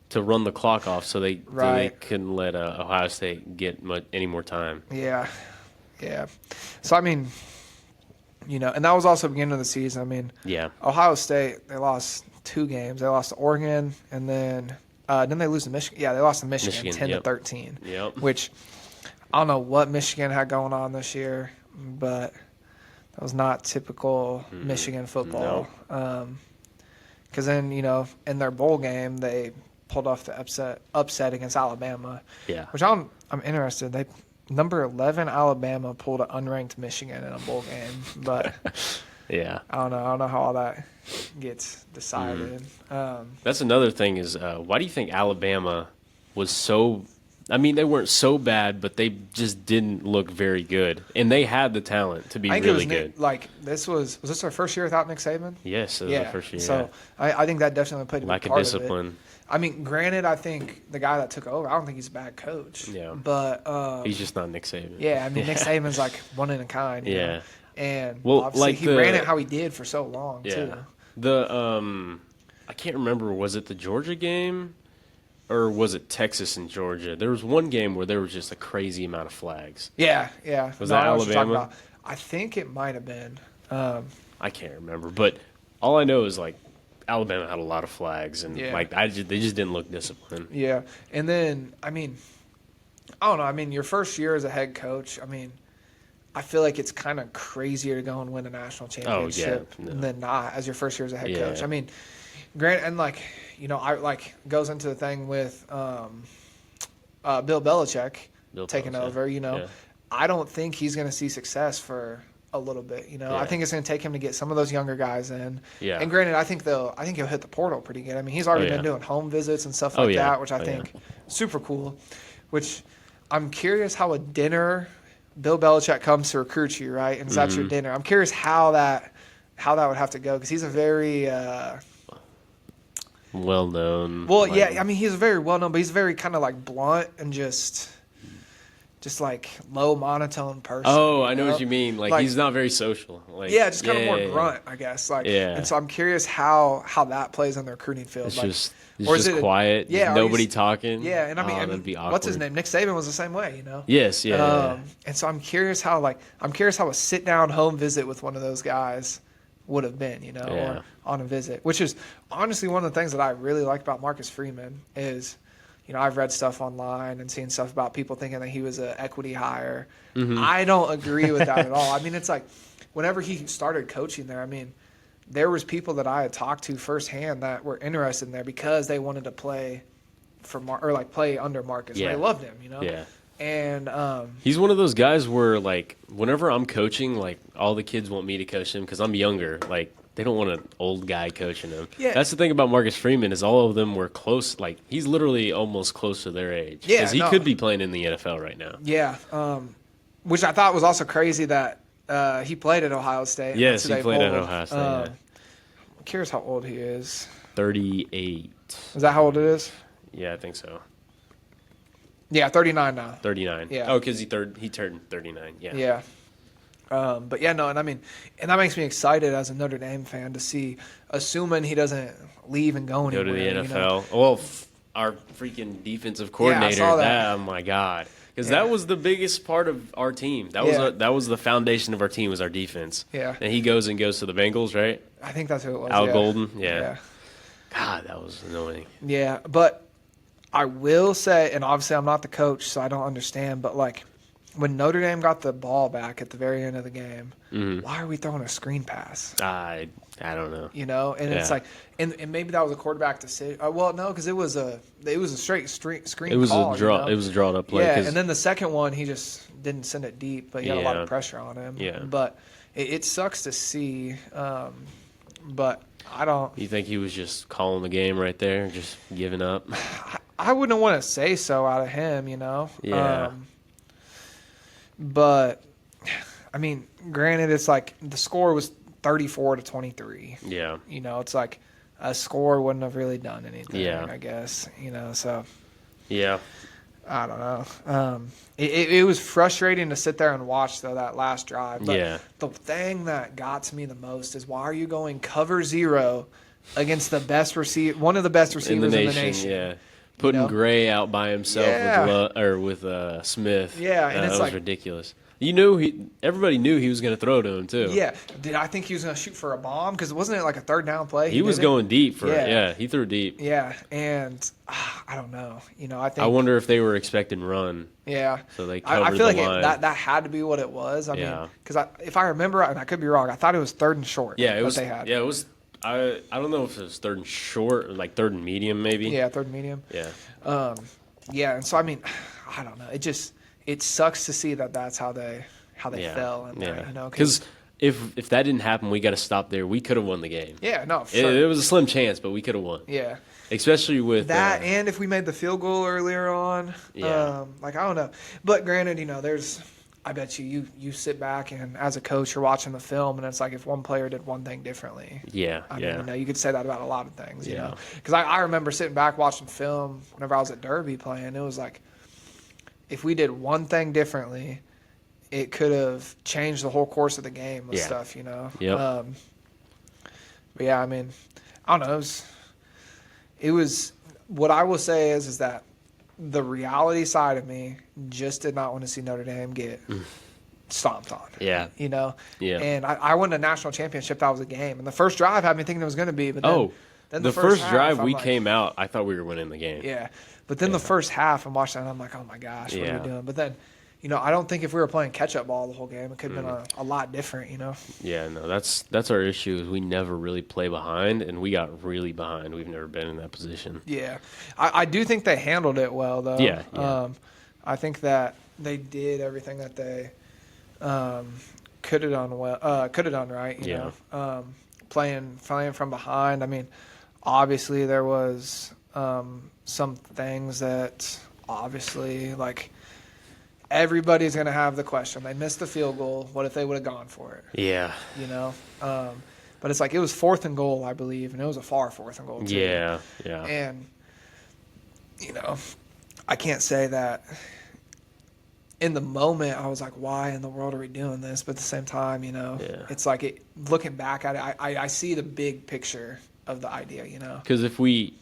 Speaker 2: to run the clock off, so they couldn't let Ohio State get any more time.
Speaker 1: Yeah. Yeah. So I mean, you know, and that was also the beginning of the season. I mean,
Speaker 2: Yeah.
Speaker 1: Ohio State, they lost 2 games. They lost to Oregon, and then they lose to Michigan. Yeah, they lost to Michigan 10-13.
Speaker 2: Yep.
Speaker 1: Which I don't know what Michigan had going on this year, but that was not typical Michigan football. Because then, you know, in their bowl game, they pulled off the upset against Alabama.
Speaker 2: Yeah.
Speaker 1: Which I'm interested. Number 11 Alabama pulled an unranked Michigan in a bowl game, but
Speaker 2: Yeah.
Speaker 1: I don't know how all that gets decided.
Speaker 2: That's another thing is why do you think Alabama was so I mean, they weren't so bad, but they just didn't look very good. And they had the talent to be
Speaker 1: I think
Speaker 2: really
Speaker 1: it was
Speaker 2: good.
Speaker 1: like was this our first year without Nick Saban?
Speaker 2: Yes, it was the first year.
Speaker 1: So I think that definitely played a big
Speaker 2: Lack of
Speaker 1: part
Speaker 2: discipline.
Speaker 1: of it. I mean, granted, I think the guy that took over, I don't think he's a bad coach.
Speaker 2: Yeah.
Speaker 1: But
Speaker 2: He's just not Nick Saban.
Speaker 1: yeah, I mean, Nick Saban's like one in a kind. You know? And
Speaker 2: Well,
Speaker 1: obviously
Speaker 2: like
Speaker 1: he ran it how he did for so long too.
Speaker 2: I can't remember, was it the Georgia game or was it Texas and Georgia? There was one game where there was just a crazy amount of flags.
Speaker 1: Yeah.
Speaker 2: Was that
Speaker 1: I know what you're talking
Speaker 2: Alabama?
Speaker 1: about. I think it might have been.
Speaker 2: I can't remember, but all I know is like Alabama had a lot of flags and
Speaker 1: Yeah.
Speaker 2: like they just didn't look disciplined.
Speaker 1: Yeah, and then I mean, I don't know. I mean, your first year as a head coach, I mean, I feel like it's kind of crazier to go and win a national championship than not as your first year as a head coach. I mean, and like, you know, I like goes into the thing with Bill Belichick taking over. You know, I don't think he's going to see success for a little bit. You know, I think it's going to take him to get some of those younger guys in.
Speaker 2: Yeah.
Speaker 1: And granted, I think he'll hit the portal pretty good. I mean, he's already been doing home visits and stuff like that, which I think super cool. Which I'm curious how a dinner Bill Belichick comes to recruit you, right? And that's your dinner. I'm curious how that would have to go because he's a very
Speaker 2: well known.
Speaker 1: well, yeah. I mean, he's very well known, but he's very kind of like blunt and just like low monotone person.
Speaker 2: Oh, I know what you mean. Like he's not very social. Like
Speaker 1: just kind of more grunt, I guess. Like and so I'm curious how that plays on the recruiting field.
Speaker 2: It's
Speaker 1: like,
Speaker 2: just quiet.
Speaker 1: Yeah,
Speaker 2: Nobody talking.
Speaker 1: Yeah, and I mean,
Speaker 2: that'd be awkward.
Speaker 1: what's his name? Nick Saban was the same way, you know.
Speaker 2: Yes, yeah.
Speaker 1: And so I'm curious how a sit down home visit with one of those guys would have been, you know, or on a visit. Which is honestly one of the things that I really like about Marcus Freeman is, you know, I've read stuff online and seen stuff about people thinking that he was an equity hire. I don't agree with that at all. I mean, it's like whenever he started coaching there, I mean, there was people that I had talked to firsthand that were interested in there because they wanted to play for play under Marcus.
Speaker 2: Yeah.
Speaker 1: They loved him, you know.
Speaker 2: Yeah.
Speaker 1: And
Speaker 2: he's one of those guys where like whenever I'm coaching, like all the kids want me to coach them because I'm younger. Like they don't want an old guy coaching them.
Speaker 1: Yeah.
Speaker 2: That's the thing about Marcus Freeman is all of them were close. Like he's literally almost close to their age.
Speaker 1: Yeah,
Speaker 2: because he could be playing in the NFL right now.
Speaker 1: Yeah, which I thought was also crazy that he played at Ohio State.
Speaker 2: Yes, he played at Ohio State.
Speaker 1: I'm curious how old he is.
Speaker 2: 38.
Speaker 1: Is that how old it is?
Speaker 2: Yeah, I think so.
Speaker 1: Yeah, 39 now.
Speaker 2: 39.
Speaker 1: Yeah.
Speaker 2: Oh, because he turned 39. Yeah.
Speaker 1: Yeah. But yeah, no, and I mean, and that makes me excited as a Notre Dame fan to see, assuming he doesn't leave and go anywhere.
Speaker 2: Go to the NFL.
Speaker 1: You know?
Speaker 2: Well, our freaking defensive coordinator.
Speaker 1: saw that.
Speaker 2: Oh my God. Because that was the biggest part of our team. That was the foundation of our team was our defense.
Speaker 1: Yeah.
Speaker 2: And he goes to the Bengals, right?
Speaker 1: I think that's who it was.
Speaker 2: Al
Speaker 1: yeah.
Speaker 2: Golden. Yeah.
Speaker 1: Yeah.
Speaker 2: God, that was annoying.
Speaker 1: Yeah, but I will say, and obviously I'm not the coach, so I don't understand, but like when Notre Dame got the ball back at the very end of the game, why are we throwing a screen pass?
Speaker 2: I don't know.
Speaker 1: You know, and it's like, and maybe that was a quarterback decision. Well, no, because it was a straight screen.
Speaker 2: It was
Speaker 1: call,
Speaker 2: a draw.
Speaker 1: You know?
Speaker 2: It was a drawn up play.
Speaker 1: Yeah, and then the second one, he just didn't send it deep, but he had a lot of pressure on him.
Speaker 2: Yeah.
Speaker 1: But it sucks to see. But I don't.
Speaker 2: You think he was just calling the game right there, just giving up?
Speaker 1: I wouldn't want to say so out of him, you know.
Speaker 2: Yeah.
Speaker 1: But I mean, granted, it's like the score was 34-23.
Speaker 2: Yeah.
Speaker 1: You know, it's like a score wouldn't have really done anything.
Speaker 2: Yeah.
Speaker 1: I guess, you know. So
Speaker 2: Yeah.
Speaker 1: I don't know. It was frustrating to sit there and watch though that last drive. But the thing that got to me the most is why are you going cover zero against the best one of the best receivers in the nation?
Speaker 2: Yeah. Putting Gray out by himself with Smith.
Speaker 1: Yeah, and it's
Speaker 2: that was ridiculous. You knew everybody knew he was going to throw to him too.
Speaker 1: Yeah. Did I think he was going to shoot for a bomb? Because wasn't it like a third down play?
Speaker 2: He was going deep for it. Yeah, he threw deep.
Speaker 1: Yeah, and I don't know. You know,
Speaker 2: I wonder if they were expecting run.
Speaker 1: Yeah.
Speaker 2: So they covered
Speaker 1: I feel like
Speaker 2: line.
Speaker 1: that had to be what it was. I mean, because if I remember, and I could be wrong, I thought it was third and short.
Speaker 2: Yeah, it was.
Speaker 1: They had.
Speaker 2: Yeah, it was. I don't know if it was third and short or like third and medium maybe.
Speaker 1: Yeah, third and medium.
Speaker 2: Yeah.
Speaker 1: Yeah, and so I mean, I don't know. It sucks to see that's how they fell. And you know,
Speaker 2: because if that didn't happen, we got to stop there. We could have won the game.
Speaker 1: Yeah, no, for sure.
Speaker 2: It was a slim chance, but we could have won.
Speaker 1: Yeah,
Speaker 2: especially with
Speaker 1: that, and if we made the field goal earlier on,
Speaker 2: Yeah.
Speaker 1: I don't know. But granted, I bet you sit back and as a coach, you're watching the film, and it's like if one player did one thing differently.
Speaker 2: Yeah,
Speaker 1: I
Speaker 2: yeah.
Speaker 1: mean, you could say that about a lot of things,
Speaker 2: Yeah.
Speaker 1: Because I remember sitting back watching film whenever I was at Derby playing. It was like if we did one thing differently, it could have changed the whole course of the game with
Speaker 2: Yeah.
Speaker 1: stuff,
Speaker 2: Yep.
Speaker 1: But yeah, I mean, I don't know. It was what I will say is that the reality side of me just did not want to see Notre Dame get stomped on.
Speaker 2: Yeah.
Speaker 1: Yeah.
Speaker 2: Yeah.
Speaker 1: And I won a national championship. That was a game. And the first drive had me thinking it was going to be. But then
Speaker 2: the first
Speaker 1: half,
Speaker 2: drive we
Speaker 1: I'm like,
Speaker 2: came out, I thought we were winning the game.
Speaker 1: Yeah. But then the first half, I'm watching and I'm like, oh my gosh, what are we doing? But then, I don't think if we were playing catch-up ball the whole game, it could have been a lot different,
Speaker 2: Yeah, no, that's our issue is we never really play behind, and we got really behind. We've never been in that position.
Speaker 1: Yeah. I do think they handled it well, though.
Speaker 2: Yeah.
Speaker 1: I think that they did everything that they could have done well, could have done right, you know. Playing from behind. I mean, obviously there was some things that obviously, like, everybody's going to have the question. They missed the field goal. What if they would have gone for it?
Speaker 2: Yeah.
Speaker 1: But it's like it was 4th and goal, I believe, and it was a far 4th and goal, too.
Speaker 2: Yeah, yeah.
Speaker 1: And, I can't say that in the moment I was like, why in the world are we doing this? But at the same time, it's like looking back at it, I see the big picture of the idea,
Speaker 2: Because if we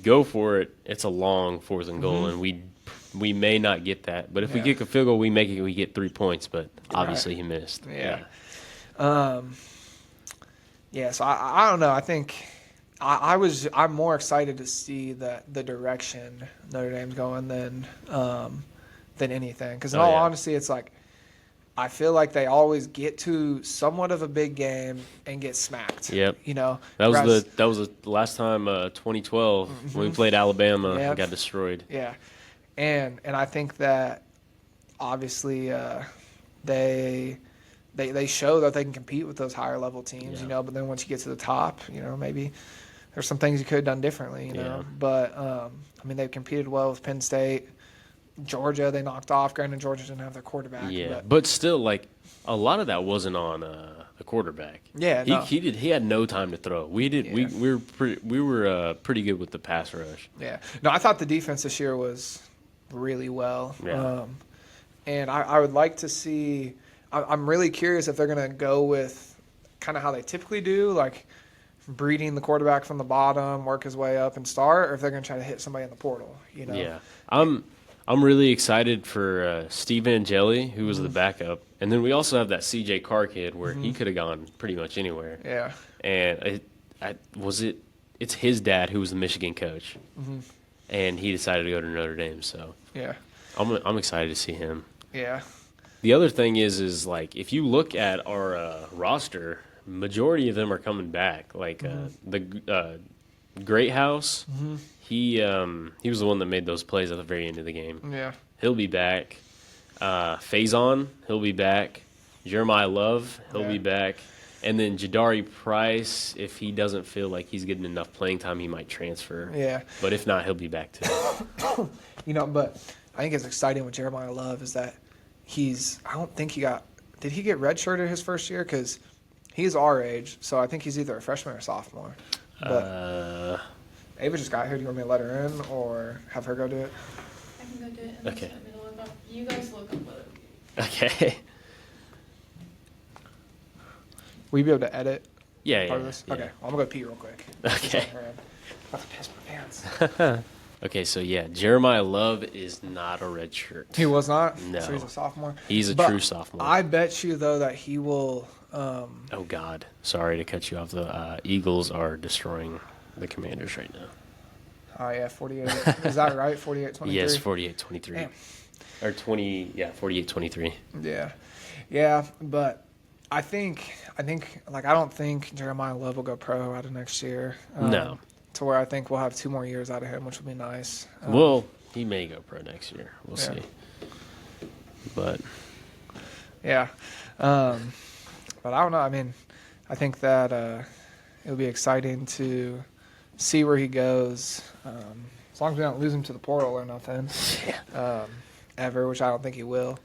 Speaker 2: go for it, it's a long 4th and goal, and we may not get that. But if we kick a field goal, we get 3 points. But obviously he missed.
Speaker 1: Yeah. So I don't know. I think I'm more excited to see the direction Notre Dame's going than anything. Because in all honesty, it's like I feel like they always get to somewhat of a big game and get smacked.
Speaker 2: Yep.
Speaker 1: That
Speaker 2: was the last time 2012 when we played Alabama and got destroyed.
Speaker 1: Yeah. And I think that obviously they show that they can compete with those higher level teams, but then once you get to the top, maybe there's some things you could have done differently, But I mean, they've competed well with Penn State. Georgia, they knocked off. Granted, Georgia didn't have their quarterback.
Speaker 2: Yeah, but still, like, a lot of that wasn't on the quarterback.
Speaker 1: Yeah,
Speaker 2: he had no time to throw. We did.
Speaker 1: Yeah.
Speaker 2: We were pretty good with the pass rush.
Speaker 1: Yeah. No, I thought the defense this year was really well.
Speaker 2: Yeah.
Speaker 1: And I would like to see. I'm really curious if they're going to go with kind of how they typically do, like breeding the quarterback from the bottom, work his way up and start, or if they're going to try to hit somebody in the portal.
Speaker 2: Yeah. I'm really excited for Steve Angeli, who was the backup. And then we also have that CJ Carr kid where he could have gone pretty much anywhere.
Speaker 1: Yeah.
Speaker 2: And it's his dad who was the Michigan coach. And he decided to go to Notre Dame, so
Speaker 1: yeah.
Speaker 2: I'm excited to see him.
Speaker 1: Yeah.
Speaker 2: The other thing is like if you look at our roster, majority of them are coming back. Like the Great House, he was the one that made those plays at the very end of the game.
Speaker 1: Yeah.
Speaker 2: He'll be back. Faison, he'll be back. Jeremiah Love, he'll be back. And then Jadari Price, if he doesn't feel like he's getting enough playing time, he might transfer.
Speaker 1: Yeah.
Speaker 2: But if not, he'll be back too.
Speaker 1: But I think it's exciting with Jeremiah Love is that I don't think did he get redshirted his first year? Because he's our age, so I think he's either a freshman or sophomore. But Ava just got here. Do you want me to let her in or have her go do it?
Speaker 3: I can go do it. And
Speaker 2: Okay.
Speaker 3: Let me look up. You guys look up what.
Speaker 2: Okay.
Speaker 1: Will you be able to edit
Speaker 2: Yeah,
Speaker 1: part
Speaker 2: yeah.
Speaker 1: of this?
Speaker 2: yeah.
Speaker 1: Okay. Well, I'm going to go pee real quick.
Speaker 2: Okay.
Speaker 1: I'm about to piss my pants.
Speaker 2: Okay, so yeah, Jeremiah Love is not a red shirt.
Speaker 1: He was not?
Speaker 2: No.
Speaker 1: So he's a sophomore?
Speaker 2: He's a
Speaker 1: But
Speaker 2: true sophomore.
Speaker 1: I bet you, though, that he will
Speaker 2: Oh, God. Sorry to cut you off. The Eagles are destroying the Commanders right now.
Speaker 1: Oh, yeah, 48. Is that right? 48-23?
Speaker 2: Yes, 48-23.
Speaker 1: Damn.
Speaker 2: Or 48-23.
Speaker 1: Yeah. Yeah, but I think like I don't think Jeremiah Love will go pro out of next year.
Speaker 2: No.
Speaker 1: To where I think we'll have 2 more years out of him, which will be nice.
Speaker 2: Well, he may go pro next year. We'll
Speaker 1: Yeah.
Speaker 2: see. But
Speaker 1: Yeah. But I don't know. I mean, I think that it'll be exciting to see where he goes. As long as we don't lose him to the portal or nothing, ever, which I don't think he will.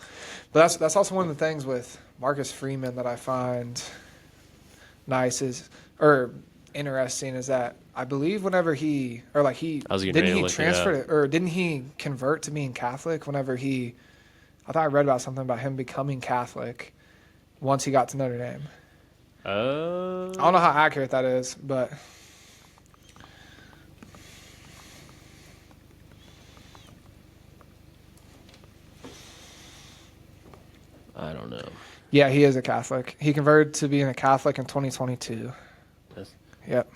Speaker 1: But that's also one of the things with Marcus Freeman that I find nice or interesting is that I believe whenever he
Speaker 2: I was getting ready to look it up.
Speaker 1: or didn't he convert to being Catholic whenever I thought I read about something about him becoming Catholic once he got to Notre Dame. I don't know how accurate that is, but
Speaker 2: I don't know.
Speaker 1: yeah, he is a Catholic. He converted to being a Catholic in 2022. Yep.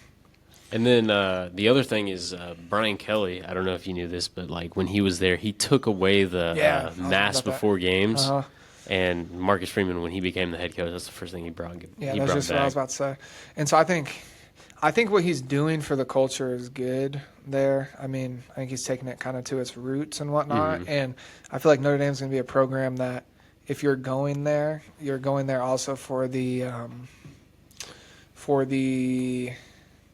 Speaker 2: And then the other thing is Brian Kelly. I don't know if you knew this, but like when he was there, he took away the mass before games.
Speaker 1: Uh-huh.
Speaker 2: And Marcus Freeman, when he became the head coach, that's the first thing he brought.
Speaker 1: Yeah,
Speaker 2: he
Speaker 1: that's
Speaker 2: brought
Speaker 1: just
Speaker 2: back.
Speaker 1: what I was about to say. And so I think what he's doing for the culture is good there. I mean, I think he's taking it kind of to its roots and whatnot.
Speaker 2: Mm-hmm.
Speaker 1: And I feel like Notre Dame's going to be a program that if you're going there also for the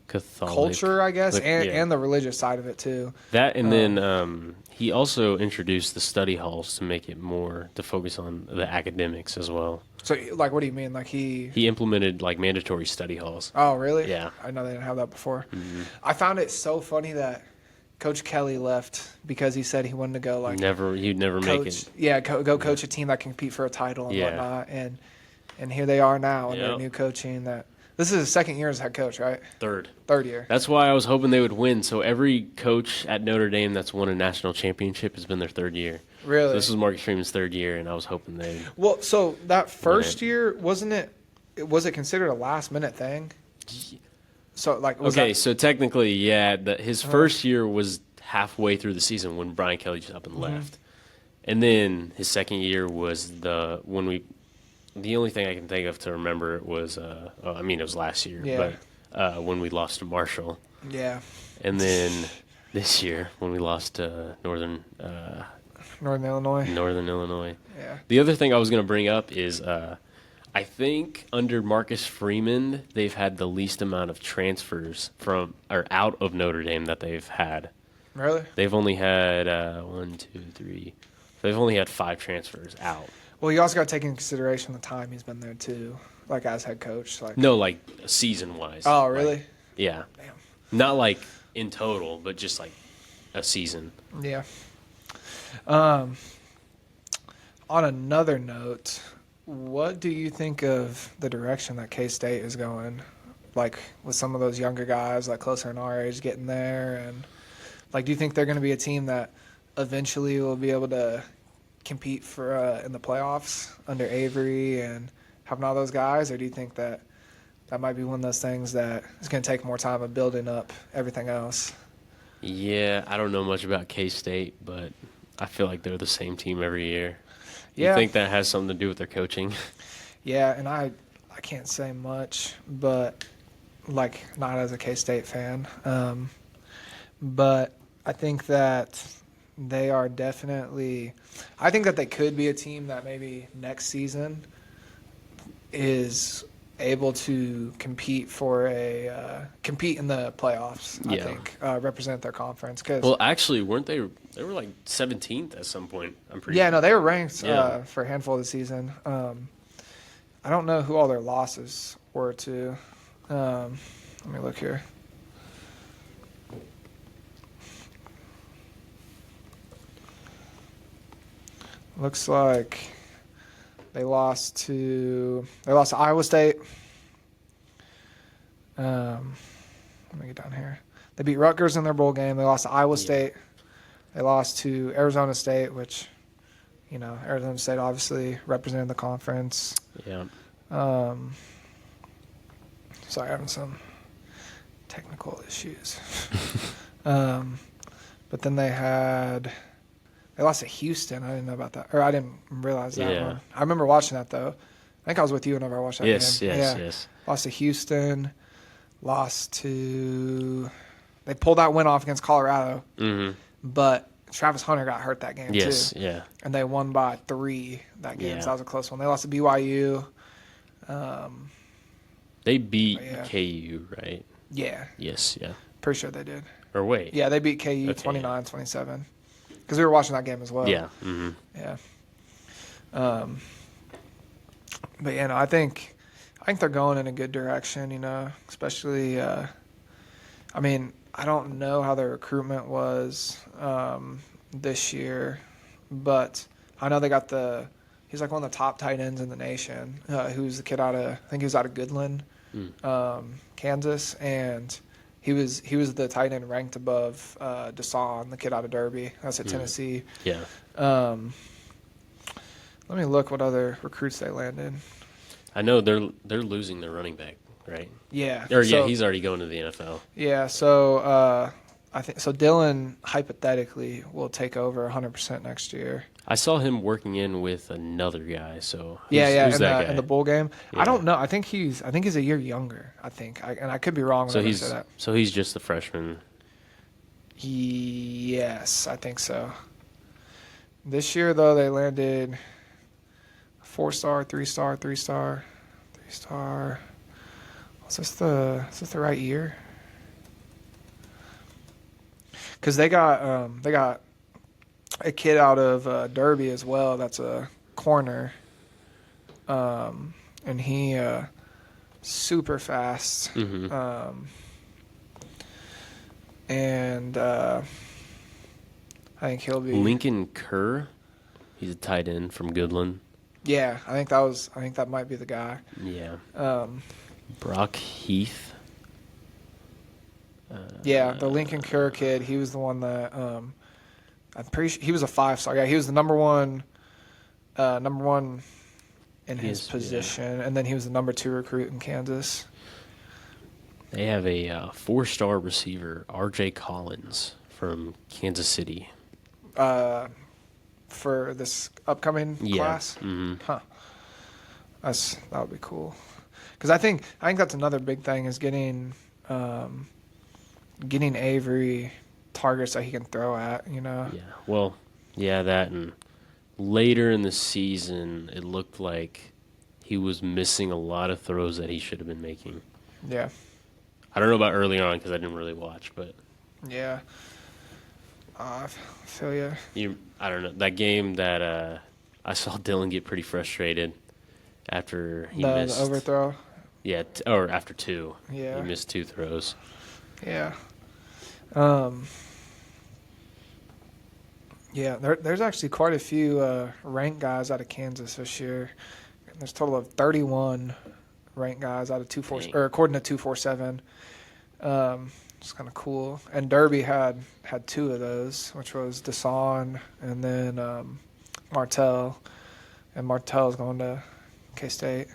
Speaker 2: Catholic
Speaker 1: culture, I guess, and,
Speaker 2: yeah.
Speaker 1: and the religious side of it too.
Speaker 2: That and then he also introduced the study halls to make it more to focus on the academics as well.
Speaker 1: So, like, what do you mean? Like
Speaker 2: he implemented like mandatory study halls.
Speaker 1: Oh, really?
Speaker 2: Yeah.
Speaker 1: I know they didn't have that before.
Speaker 2: Mm-hmm.
Speaker 1: I found it so funny that Coach Kelly left because he said he wanted to go like
Speaker 2: He'd never
Speaker 1: coach,
Speaker 2: make it.
Speaker 1: Yeah, go coach a team that can compete for a title and whatnot. And here they are now under new coaching. This is his second year as head coach, right?
Speaker 2: Third
Speaker 1: year.
Speaker 2: That's why I was hoping they would win. So every coach at Notre Dame that's won a national championship has been their third year.
Speaker 1: Really?
Speaker 2: So this was Marcus Freeman's third year, and I was hoping they'd.
Speaker 1: Well, so that first year, was it considered a last minute thing? So like
Speaker 2: so technically, his first year was halfway through the season when Brian Kelly just up and left, and then his second year was the only thing I can think of to remember was it was last year, but when we lost to Marshall, and then this year when we lost to Northern Illinois.
Speaker 1: Yeah.
Speaker 2: The other thing I was going to bring up is I think under Marcus Freeman, they've had the least amount of transfers from or out of Notre Dame that they've had.
Speaker 1: Really?
Speaker 2: They've only had 3. They've only had 5 transfers out.
Speaker 1: Well, you also got to take into consideration the time he's been there too, like as head coach. Like
Speaker 2: no, season wise.
Speaker 1: Oh, really?
Speaker 2: Like, yeah.
Speaker 1: Damn.
Speaker 2: Not like in total, but just like a season.
Speaker 1: Yeah. On another note, what do you think of the direction that K-State is going? Like with some of those younger guys, like closer in our age, getting there, and like, do you think they're going to be a team that eventually will be able to compete for in the playoffs under Avery and having all those guys, or do you think that might be one of those things that is going to take more time of building up everything else?
Speaker 2: Yeah, I don't know much about K-State, but I feel like they're the same team every year.
Speaker 1: Yeah.
Speaker 2: You think that has something to do with their coaching?
Speaker 1: Yeah, and I can't say much, but like not as a K-State fan. But I think that they are definitely – I think that they could be a team that maybe next season is able to compete compete in the playoffs, I think, represent their conference.
Speaker 2: Well, actually, weren't they – they were like 17th at some point, I'm pretty sure.
Speaker 1: Yeah, no, they were ranked for a handful of the season. I don't know who all their losses were to. Let me look here. Looks like they lost to Iowa State. Let me get down here. They beat Rutgers in their bowl game. They lost to Iowa State. They lost to Arizona State, which, Arizona State obviously represented the conference.
Speaker 2: Yeah.
Speaker 1: Sorry, having some technical issues. But then they lost to Houston. I didn't know about that. Or I didn't realize that one. I remember watching that, though. I think I was with you whenever I watched that game.
Speaker 2: Yes.
Speaker 1: Lost to Houston. They pulled that win off against Colorado. Mm-hmm. But Travis Hunter got hurt that game, too.
Speaker 2: Yeah.
Speaker 1: And they won by 3 that game, so that was a close one. They lost to BYU.
Speaker 2: They beat KU, right?
Speaker 1: Yeah.
Speaker 2: Yes, yeah.
Speaker 1: Pretty sure they did.
Speaker 2: Or wait.
Speaker 1: Yeah, they beat KU
Speaker 2: Okay,
Speaker 1: 29-27. Because we were watching that game as well.
Speaker 2: Yeah. Mm-hmm.
Speaker 1: Yeah. But yeah, no, I think they're going in a good direction. Especially. I mean, I don't know how their recruitment was this year, but I know they got he's like one of the top tight ends in the nation. Who's the kid I think he was out of Goodland, Kansas, and he was the tight end ranked above Desan, the kid out of Derby. That's at Tennessee.
Speaker 2: Yeah.
Speaker 1: Let me look what other recruits they landed.
Speaker 2: I know they're losing their running back, right?
Speaker 1: Yeah.
Speaker 2: He's already going to the NFL.
Speaker 1: Yeah. So I think so. Dylan hypothetically will take over 100% next year.
Speaker 2: I saw him working in with another guy. So
Speaker 1: Who's
Speaker 2: that guy?
Speaker 1: In the bowl game.
Speaker 2: Yeah.
Speaker 1: I don't know. I think he's a year younger. And I could be wrong.
Speaker 2: So
Speaker 1: when I say that.
Speaker 2: he's just a freshman.
Speaker 1: Yes, I think so. This year though, they landed 4-star, 3-star, 3-star, 3-star. Is this the right year? Because they got a kid out of Derby as well. That's a corner, and he super fast.
Speaker 2: Mm-hmm.
Speaker 1: And I think he'll be
Speaker 2: Lincoln Kerr. He's a tight end from Goodland.
Speaker 1: Yeah, I think that might be the guy.
Speaker 2: Yeah. Brock Heath.
Speaker 1: Yeah, the Lincoln Kerr kid. He was the one that I'm pretty sure he was a 5-star. Yeah, he was the number one in his position, and then he was the number 2 recruit in Kansas.
Speaker 2: They have a 4-star receiver, R.J. Collins from Kansas City.
Speaker 1: For this upcoming class.
Speaker 2: Mm-hmm.
Speaker 1: Huh. That would be cool. Because I think that's another big thing is getting Avery targets that he can throw at.
Speaker 2: Yeah. Well, yeah, that and later in the season, it looked like he was missing a lot of throws that he should have been making.
Speaker 1: Yeah.
Speaker 2: I don't know about early on because I didn't really watch, but
Speaker 1: yeah. I feel you.
Speaker 2: I don't know. That game that I saw Dylan get pretty frustrated after he missed.
Speaker 1: The overthrow?
Speaker 2: Yeah, or after 2.
Speaker 1: Yeah.
Speaker 2: He missed 2 throws.
Speaker 1: Yeah. Yeah, there's actually quite a few ranked guys out of Kansas this year. There's a total of 31 ranked guys out of 247, or according to 247. It's kind of cool. And Derby had 2 of those, which was Desan and then Martell. And Martell's going to K-State.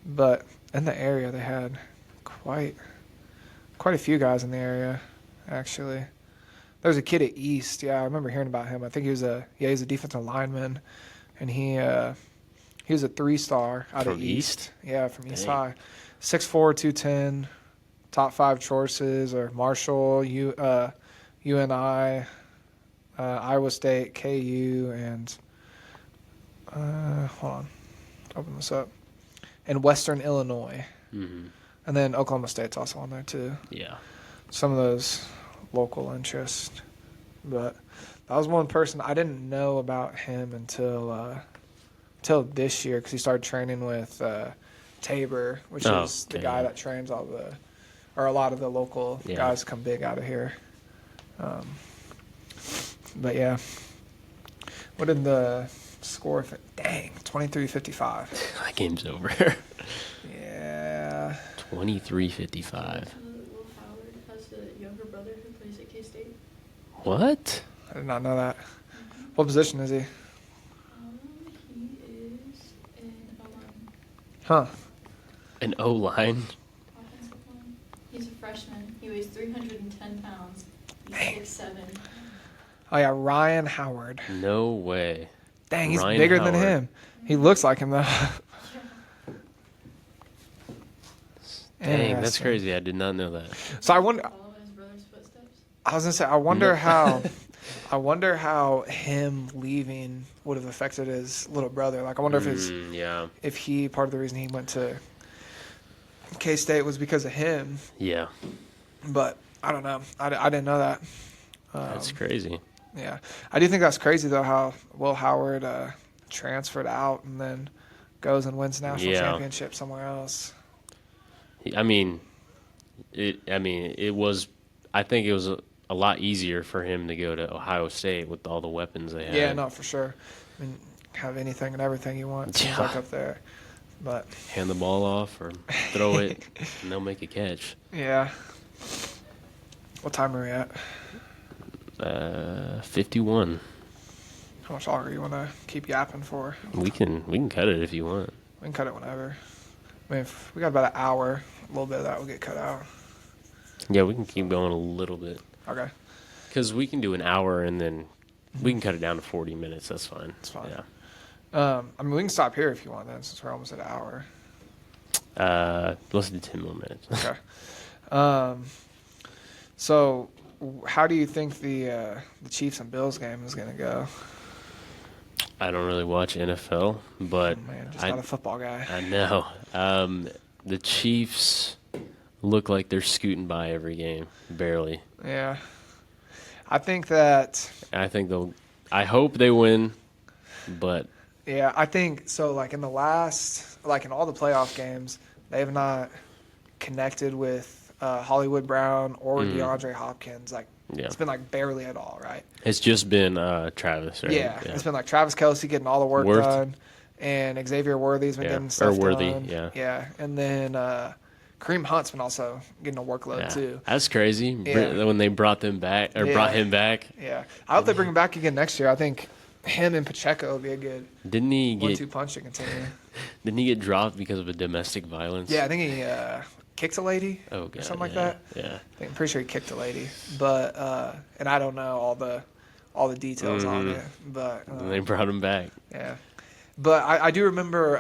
Speaker 1: But in the area, they had quite a few guys in the area, actually. There was a kid at East. Yeah, I remember hearing about him. I think he's a defensive lineman, and he was a 3-star out
Speaker 2: from
Speaker 1: of East. Yeah, from East
Speaker 2: Dang.
Speaker 1: High. 6'4", 210. Top 5 choices are Marshall, UNI, Iowa State, KU, and hold on, open this up, and Western Illinois.
Speaker 2: Mm-hmm.
Speaker 1: And then Oklahoma State's also on there too.
Speaker 2: Yeah.
Speaker 1: Some of those local interests. But that was one person I didn't know about him until this year because he started training with Tabor, which is the guy that trains a lot of the local guys come big out of here. But yeah. What did the score? Dang, 23-55.
Speaker 2: That game's over.
Speaker 1: Yeah.
Speaker 2: 23-55.
Speaker 3: Will Howard has a younger brother who plays at K-State.
Speaker 2: What?
Speaker 1: I did not know that. What position is he?
Speaker 3: He is in O-line.
Speaker 1: Huh.
Speaker 2: An O-line?
Speaker 3: Offensive line. He's a freshman. He weighs 310 pounds. He's 6'7".
Speaker 1: Oh, yeah, Ryan Howard.
Speaker 2: No way.
Speaker 1: Dang, he's
Speaker 2: Ryan
Speaker 1: bigger
Speaker 2: Howard.
Speaker 1: than him. He looks like him, though.
Speaker 2: Dang, that's
Speaker 1: Interesting.
Speaker 2: crazy. I did not know that.
Speaker 1: So I wonder.
Speaker 3: Follow in his brother's footsteps.
Speaker 1: I was gonna say, I wonder how him leaving would have affected his little brother. Like, I wonder if he part of the reason he went to K-State was because of him.
Speaker 2: Yeah.
Speaker 1: But I don't know. I didn't know that.
Speaker 2: That's crazy.
Speaker 1: Yeah, I do think that's crazy though. How Will Howard transferred out and then goes and wins national
Speaker 2: Yeah.
Speaker 1: championship somewhere else.
Speaker 2: I mean, it was. I think it was a lot easier for him to go to Ohio State with all the weapons they had.
Speaker 1: Yeah, no, for sure. I mean, have anything and everything you want. Seems
Speaker 2: Yeah.
Speaker 1: like up there, but
Speaker 2: Hand the ball off or throw it, and they'll make a catch.
Speaker 1: yeah. What time are we at?
Speaker 2: 51.
Speaker 1: How much longer you want to keep yapping for?
Speaker 2: We can cut it if you want.
Speaker 1: We can cut it whenever. I mean, if we got about an hour. A little bit of that will get cut out.
Speaker 2: Yeah, we can keep going a little bit.
Speaker 1: Okay.
Speaker 2: Because we can do an hour and then we can cut it down to 40 minutes. That's fine.
Speaker 1: That's fine.
Speaker 2: Yeah.
Speaker 1: I mean, we can stop here if you want then, since we're almost at an hour.
Speaker 2: Let's do 10 more minutes.
Speaker 1: Okay. So, how do you think the Chiefs and Bills game is going to go?
Speaker 2: I don't really watch NFL, but
Speaker 1: Oh, man, just not a football guy.
Speaker 2: I know. The Chiefs look like they're scooting by every game, barely.
Speaker 1: Yeah. I think that.
Speaker 2: I hope they win, but
Speaker 1: Yeah, I think so. Like in the last, like in all the playoff games, they have not connected with Hollywood Brown or DeAndre Hopkins. Like
Speaker 2: yeah.
Speaker 1: it's been like barely at all, right?
Speaker 2: It's just been Travis, right?
Speaker 1: Yeah, it's been like Travis Kelce getting all the work done, and Xavier Worthy's been getting stuff done. Yeah, and then Kareem Hunt's been also getting a workload too.
Speaker 2: That's crazy.
Speaker 1: Yeah.
Speaker 2: When they brought him back.
Speaker 1: Yeah, I hope they bring him back again next year. I think him and Pacheco will be a good
Speaker 2: Didn't he
Speaker 1: 1-2 punch to continue.
Speaker 2: Didn't he get dropped because of a domestic violence?
Speaker 1: Yeah, I think he kicked a lady
Speaker 2: Oh, God,
Speaker 1: or something like
Speaker 2: yeah,
Speaker 1: that.
Speaker 2: Yeah.
Speaker 1: I'm pretty sure he kicked a lady, but and I don't know all the details on it, but
Speaker 2: And they brought him back.
Speaker 1: yeah. But I do remember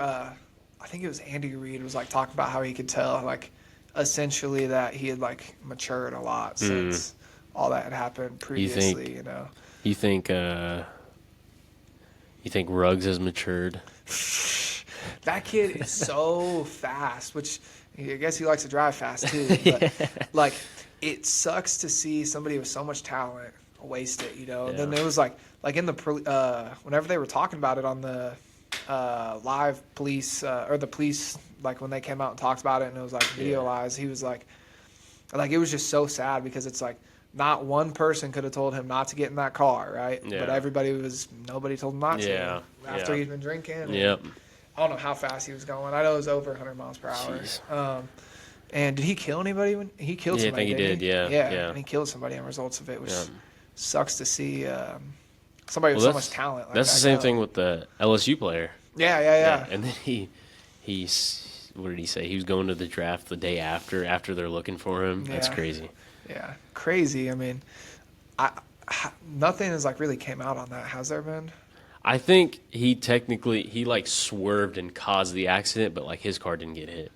Speaker 1: I think it was Andy Reid was like talking about how he could tell like essentially that he had like matured a lot since all that had happened previously.
Speaker 2: You think Ruggs has matured?
Speaker 1: That kid is so fast, which I guess he likes to drive fast too. But like, it sucks to see somebody with so much talent waste it, And then it was like in the whenever they were talking about it on the live police or the police, like when they came out and talked about it, and it was like videoized. He was like it was just so sad because it's like not one person could have told him not to get in that car, right?
Speaker 2: Yeah.
Speaker 1: But nobody told him not to.
Speaker 2: Yeah.
Speaker 1: After he'd been drinking.
Speaker 2: Yep.
Speaker 1: I don't know how fast he was going. I know it was over 100 miles per hour. And did he kill anybody when he killed somebody?
Speaker 2: I think he did. Yeah.
Speaker 1: And he killed somebody in results of it, which sucks to see somebody with so much talent. Like
Speaker 2: that's the same thing with the LSU player.
Speaker 1: Yeah.
Speaker 2: And then he's what did he say? He was going to the draft the day after they're looking for him.
Speaker 1: Yeah.
Speaker 2: That's crazy.
Speaker 1: Yeah, crazy. I mean, nothing has like really came out on that. Has there been?
Speaker 2: I think he like swerved and caused the accident, but like his car didn't get hit.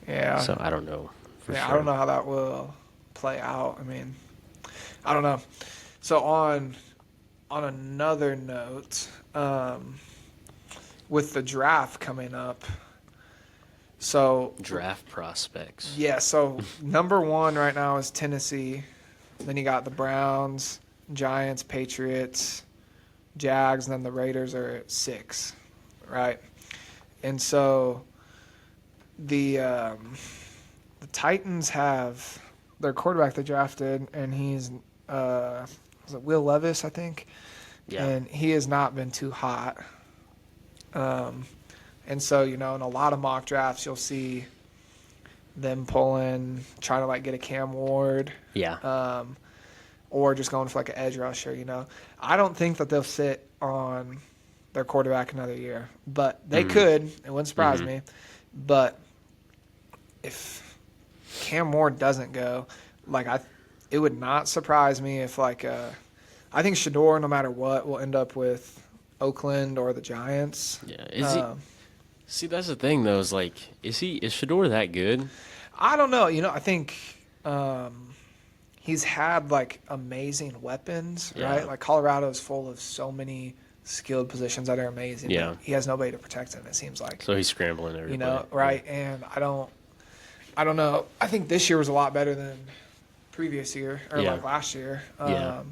Speaker 1: Yeah.
Speaker 2: So I don't know. For sure.
Speaker 1: I don't know how that will play out. I mean, I don't know. So on another note, with the draft coming up, so
Speaker 2: draft prospects.
Speaker 1: Yeah. So number 1 right now is Tennessee. Then you got the Browns, Giants, Patriots, Jags, and then the Raiders are at 6, right? And so the Titans have their quarterback they drafted, and he's was it Will Levis, I think?
Speaker 2: Yeah.
Speaker 1: And he has not been too hot. And so, in a lot of mock drafts, you'll see them trying to like get a Cam Ward.
Speaker 2: Yeah.
Speaker 1: Or just going for like an edge rusher, I don't think that they'll sit on their quarterback another year, but they could. It wouldn't surprise me. But if Cam Ward doesn't go, it would not surprise me if I think Shador, no matter what, will end up with Oakland or the Giants.
Speaker 2: Yeah. Is he? See, that's the thing though. Is Shador that good?
Speaker 1: I don't know. I think he's had like amazing weapons, right? Like Colorado's full of so many skilled positions that are amazing.
Speaker 2: Yeah.
Speaker 1: He has nobody to protect him, it seems like.
Speaker 2: So he's scrambling everybody.
Speaker 1: Right? And I don't I don't know. I think this year was a lot better than previous year or
Speaker 2: Yeah.
Speaker 1: like last year.
Speaker 2: Yeah.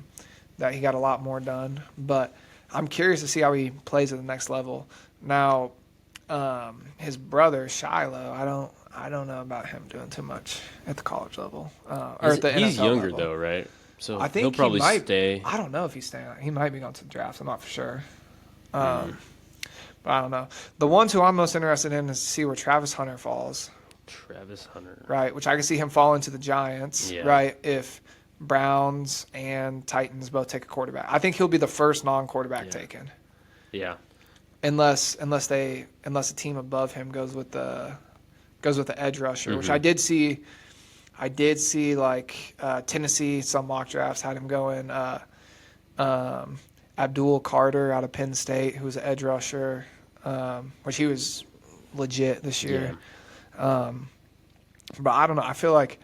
Speaker 1: That he got a lot more done. But I'm curious to see how he plays at the next level. Now, his brother Shiloh, I don't know about him doing too much at the college level or at the
Speaker 2: He's
Speaker 1: NFL
Speaker 2: younger
Speaker 1: level.
Speaker 2: though, right? So
Speaker 1: I think
Speaker 2: he'll probably
Speaker 1: he might
Speaker 2: stay.
Speaker 1: I don't know if he's staying. He might be going to the draft. I'm not for sure.
Speaker 2: Mm-hmm.
Speaker 1: But I don't know. The ones who I'm most interested in is to see where Travis Hunter falls.
Speaker 2: Travis Hunter.
Speaker 1: Right, which I can see him falling to the Giants,
Speaker 2: Yeah.
Speaker 1: right, if Browns and Titans both take a quarterback. I think he'll be the first non-quarterback taken.
Speaker 2: Yeah.
Speaker 1: Unless a team above him goes with the edge rusher, which I did see like Tennessee, some mock drafts had him going Abdul Carter out of Penn State, who was an edge rusher, which he was legit this year.
Speaker 2: Yeah.
Speaker 1: But I don't know. I feel like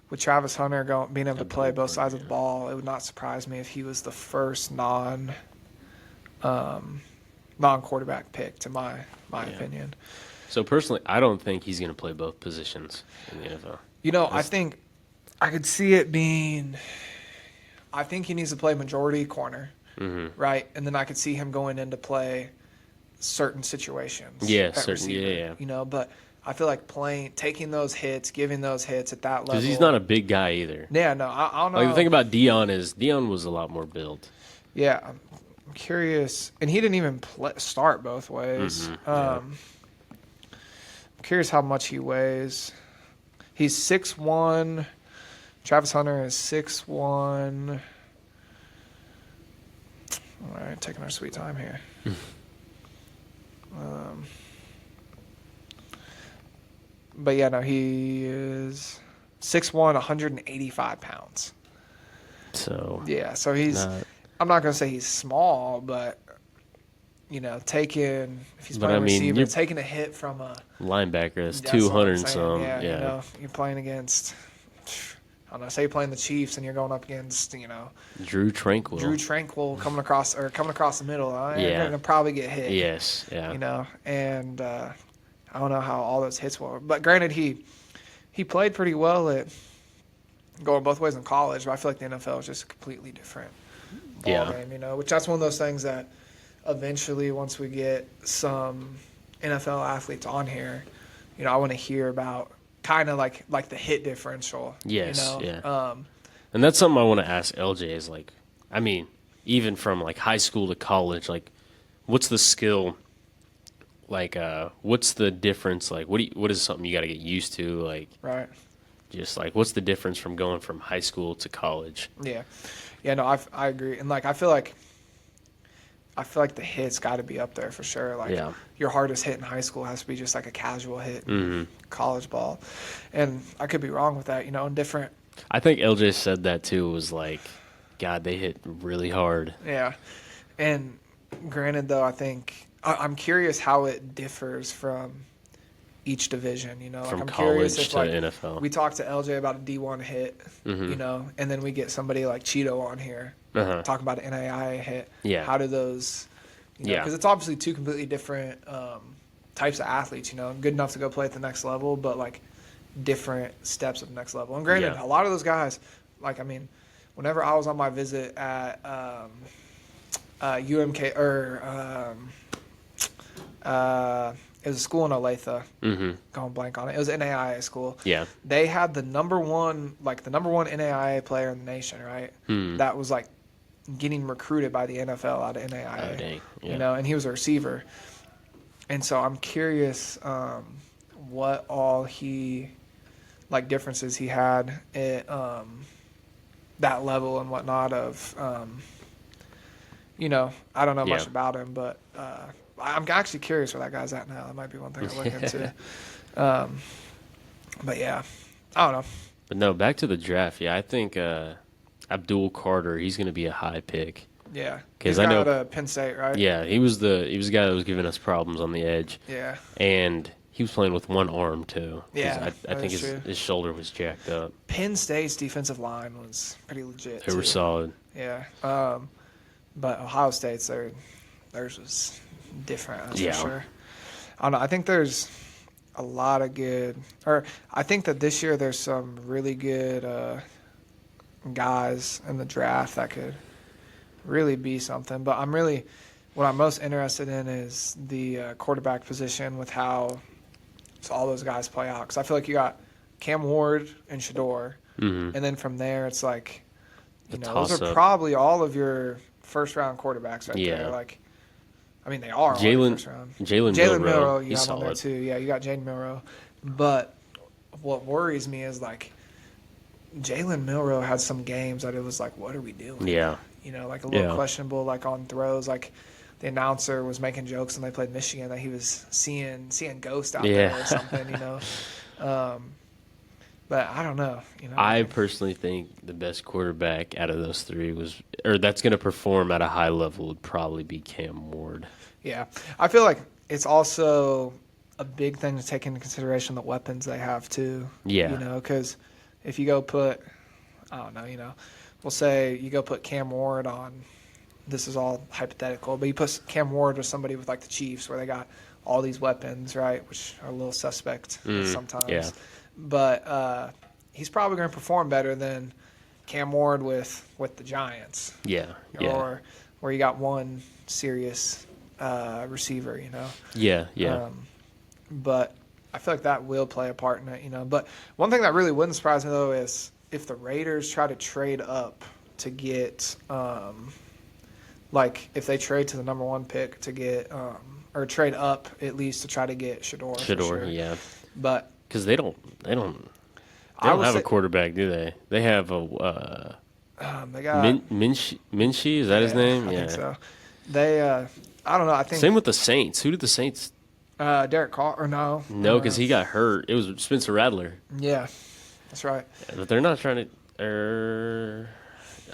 Speaker 1: with Travis Hunter being able to play
Speaker 2: Abdul
Speaker 1: both sides of
Speaker 2: Carter,
Speaker 1: the ball, it would not surprise me if he was the first non-quarterback pick, to my opinion.
Speaker 2: So personally, I don't think he's going to play both positions in the NFL.
Speaker 1: You know, I think I could see it being. I think he needs to play majority corner, right? And then I could see him going into play certain situations.
Speaker 2: Yeah,
Speaker 1: at
Speaker 2: certain.
Speaker 1: receiver,
Speaker 2: Yeah.
Speaker 1: You know, but I feel like taking those hits, giving those hits at that level.
Speaker 2: Because he's not a big guy either.
Speaker 1: Yeah, no, I don't know.
Speaker 2: Like the thing about Dion was a lot more built.
Speaker 1: Yeah, I'm curious, and he didn't even start both ways. I'm curious how much he weighs. He's 6'1". Travis Hunter is 6'1". All right, taking our sweet time here. But yeah, no, he is 6'1", 185 pounds.
Speaker 2: So
Speaker 1: Yeah, so he's. I'm not going to say he's small, but if he's
Speaker 2: But,
Speaker 1: playing
Speaker 2: I mean,
Speaker 1: receiver,
Speaker 2: you're-
Speaker 1: taking a hit from a
Speaker 2: linebacker is
Speaker 1: that's what I'm
Speaker 2: 200 and
Speaker 1: saying.
Speaker 2: some.
Speaker 1: Yeah, you're playing against. I don't know. Say you're playing the Chiefs and you're going up against
Speaker 2: Drew Tranquil.
Speaker 1: coming across the middle. You're going to probably get hit.
Speaker 2: Yes. Yeah.
Speaker 1: And I don't know how all those hits were, but granted, he played pretty well at going both ways in college. But I feel like the NFL is just a completely different ball game. Which that's one of those things that eventually, once we get some NFL athletes on here, I want to hear about kind of like the hit differential.
Speaker 2: Yes. Yeah. And that's something I want to ask LJ is like, I mean, even from like high school to college, like, what's the skill? Like, what's the difference? Like, what is something you got to get used to? Like,
Speaker 1: Right.
Speaker 2: just like, what's the difference from going from high school to college?
Speaker 1: Yeah. Yeah. No, I agree, and like I feel like the hit's got to be up there for sure. Like your hardest hit in high school has to be just like a casual hit in college ball, and I could be wrong with that. In different.
Speaker 2: I think LJ said that too. Was like, God, they hit really hard.
Speaker 1: Yeah, and granted though, I think I'm curious how it differs from each division.
Speaker 2: From
Speaker 1: I'm
Speaker 2: college
Speaker 1: curious if
Speaker 2: to NFL.
Speaker 1: we talk to LJ about a D1 hit, and then we get somebody like Cheeto on here. Talk about an NAIA hit.
Speaker 2: Yeah.
Speaker 1: How do those, because it's obviously two completely different types of athletes, good enough to go play at the next level, but like different steps of the next level. And granted, a lot of those guys, like, I mean, whenever I was on my visit at UMK or it was a school in Olathe. Going blank on it. It was an NAIA school.
Speaker 2: Yeah.
Speaker 1: They had the number one NAIA player in the nation, right? That was like getting recruited by the NFL out of NAIA.
Speaker 2: Oh, dang. Yeah.
Speaker 1: And he was a receiver. And so I'm curious what all differences he had at that level and whatnot of, I don't know much about him, but I'm actually curious where that guy's at now. That might be one thing to look into. But yeah, I don't know.
Speaker 2: But no, back to the draft. Yeah, I think Abdul Carter, he's going to be a high pick.
Speaker 1: Yeah,
Speaker 2: because
Speaker 1: I
Speaker 2: know
Speaker 1: out of Penn State, right?
Speaker 2: Yeah, he was the guy that was giving us problems on the edge.
Speaker 1: Yeah,
Speaker 2: and he was playing with one arm too.
Speaker 1: Yeah,
Speaker 2: I think his shoulder was jacked up.
Speaker 1: Penn State's defensive line was pretty legit.
Speaker 2: They were solid.
Speaker 1: Yeah, but Ohio State's theirs was different. That's for sure. I don't know. I think there's a lot of good, or I think that this year there's some really good guys in the draft that could really be something. But what I'm most interested in is the quarterback position with how all those guys play out. Because I feel like you got Cam Ward and Shador,
Speaker 2: Mm-hmm.
Speaker 1: and then from there it's like,
Speaker 2: The
Speaker 1: those are
Speaker 2: toss-up.
Speaker 1: probably all of your first round quarterbacks right
Speaker 2: Yeah.
Speaker 1: there. Like, I mean, they are all your first round.
Speaker 2: Jalen
Speaker 1: Jalen
Speaker 2: Milroe,
Speaker 1: Milroe, you
Speaker 2: he's
Speaker 1: have on there
Speaker 2: solid.
Speaker 1: too. Yeah, you got Jalen Milroe. But what worries me is like Jalen Milroe had some games that it was like, what are we doing?
Speaker 2: Yeah.
Speaker 1: Like a little
Speaker 2: Yeah.
Speaker 1: questionable, like on throws. Like the announcer was making jokes when they played Michigan that he was seeing ghosts out there or something. But I don't know.
Speaker 2: I personally think the best quarterback out of those three that's going to perform at a high level would probably be Cam Ward.
Speaker 1: Yeah, I feel like it's also a big thing to take into consideration the weapons they have too.
Speaker 2: Yeah.
Speaker 1: Because if you go put, I don't know, we'll say you go put Cam Ward on. This is all hypothetical, but you put Cam Ward with somebody with like the Chiefs, where they got all these weapons, right, which are a little suspect sometimes.
Speaker 2: Yeah.
Speaker 1: But he's probably going to perform better than Cam Ward with the Giants.
Speaker 2: Yeah. Yeah.
Speaker 1: Or where you got one serious receiver,
Speaker 2: Yeah. Yeah.
Speaker 1: But I feel like that will play a part in it, But one thing that really wouldn't surprise me, though, is if the Raiders try to trade up to get, like, if they trade to the number 1 pick to get, or trade up at least to try to get Shador.
Speaker 2: Shador, yeah.
Speaker 1: But
Speaker 2: because they don't have a quarterback, do they? They have
Speaker 1: they got
Speaker 2: Minchie. Is that his name?
Speaker 1: I think so. They, I don't know. I think
Speaker 2: Same with the Saints. Who did the Saints?
Speaker 1: Derek Carr, or no?
Speaker 2: No, because he got hurt. It was Spencer Rattler.
Speaker 1: Yeah, that's right.
Speaker 2: But they're not trying to.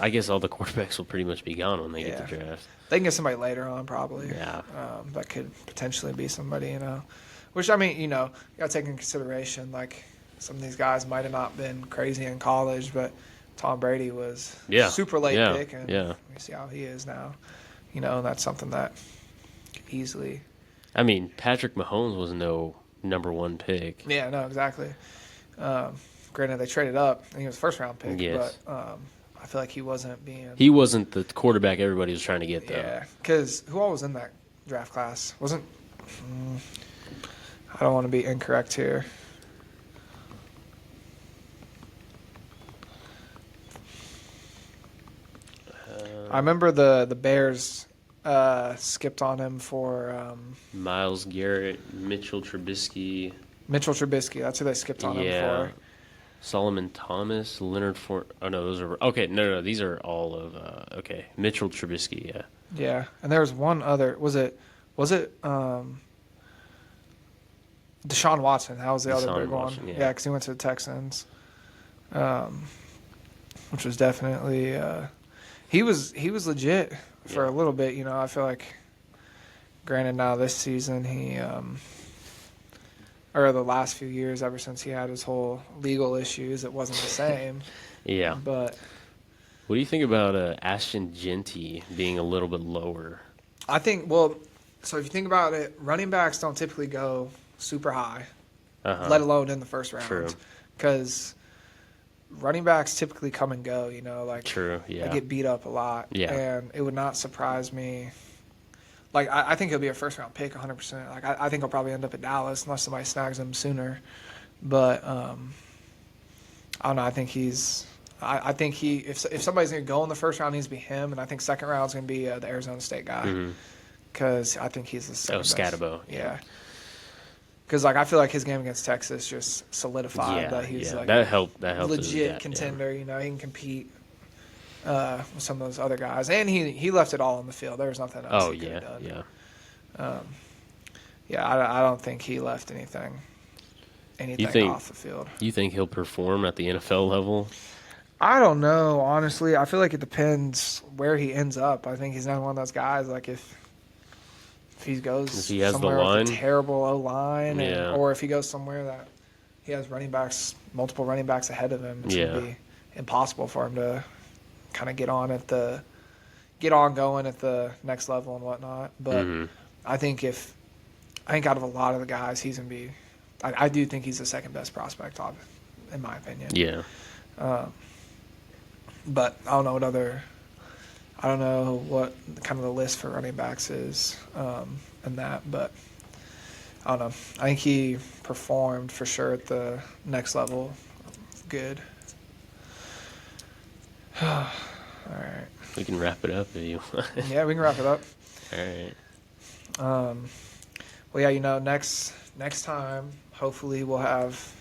Speaker 2: I guess all the quarterbacks will pretty much be gone when they get the draft.
Speaker 1: They can get somebody later on, probably.
Speaker 2: Yeah.
Speaker 1: That could potentially be somebody, Which, I mean, you got to take into consideration, like, some of these guys might have not been crazy in college, but Tom Brady was super late pick, and we see how he is now. And that's something that could easily.
Speaker 2: I mean, Patrick Mahomes was no number 1 pick.
Speaker 1: Yeah, no, exactly. Granted, they traded up, and he was first-round pick, but I feel like he wasn't being.
Speaker 2: He wasn't the quarterback everybody was trying to get, though.
Speaker 1: Yeah, because who all was in that draft class? Wasn't. I don't want to be incorrect here. I remember the Bears skipped on him for
Speaker 2: Myles Garrett, Mitchell Trubisky.
Speaker 1: That's who they skipped on him for.
Speaker 2: Solomon Thomas, Leonard Fournette. Oh no, those are okay. No, these are all of Mitchell Trubisky. Yeah.
Speaker 1: Yeah, and there was one other. Was it Deshaun Watson? That was the other big one. Yeah, because he went to the Texans, which was definitely he was legit for a little bit. I feel like, granted, now this season he or the last few years, ever since he had his whole legal issues, it wasn't the same.
Speaker 2: Yeah.
Speaker 1: But
Speaker 2: what do you think about Ashton Genty being a little bit lower?
Speaker 1: I think, so if you think about it, running backs don't typically go super high, let alone in the first round.
Speaker 2: True.
Speaker 1: Because running backs typically come and go,
Speaker 2: True, yeah.
Speaker 1: They get beat up a lot.
Speaker 2: Yeah.
Speaker 1: And it would not surprise me. Like, I think he'll be a first-round pick 100%. Like, I think he'll probably end up at Dallas unless somebody snags him sooner. But, I don't know. I think if somebody's going to go in the first round, it needs to be him. And I think second round is going to be the Arizona State guy. Because I think he's the second best.
Speaker 2: Scatterbo.
Speaker 1: Yeah. Because, I feel like his game against Texas just solidified that he's,
Speaker 2: that helped
Speaker 1: legit contender. He can compete with some of those other guys. And he left it all on the field. There was nothing else he could have done. I don't think he left anything off the field.
Speaker 2: You think he'll perform at the NFL level?
Speaker 1: I don't know, honestly. I feel like it depends where he ends up. I think he's not one of those guys, like, if he goes
Speaker 2: he has
Speaker 1: somewhere
Speaker 2: the line,
Speaker 1: with a terrible O-line, or if he goes somewhere that he has multiple running backs ahead of him, it's going to be impossible for him to kind of get on going at the next level and whatnot. But I think out of a lot of the guys, he's going to be I do think he's the second best prospect, in my opinion.
Speaker 2: Yeah.
Speaker 1: But I don't know what kind of the list for running backs is in that, but I don't know. I think he performed for sure at the next level. Good. All right.
Speaker 2: We can wrap it up if you want.
Speaker 1: Yeah, we can wrap it up.
Speaker 2: All right.
Speaker 1: Well, yeah, next time, hopefully we'll have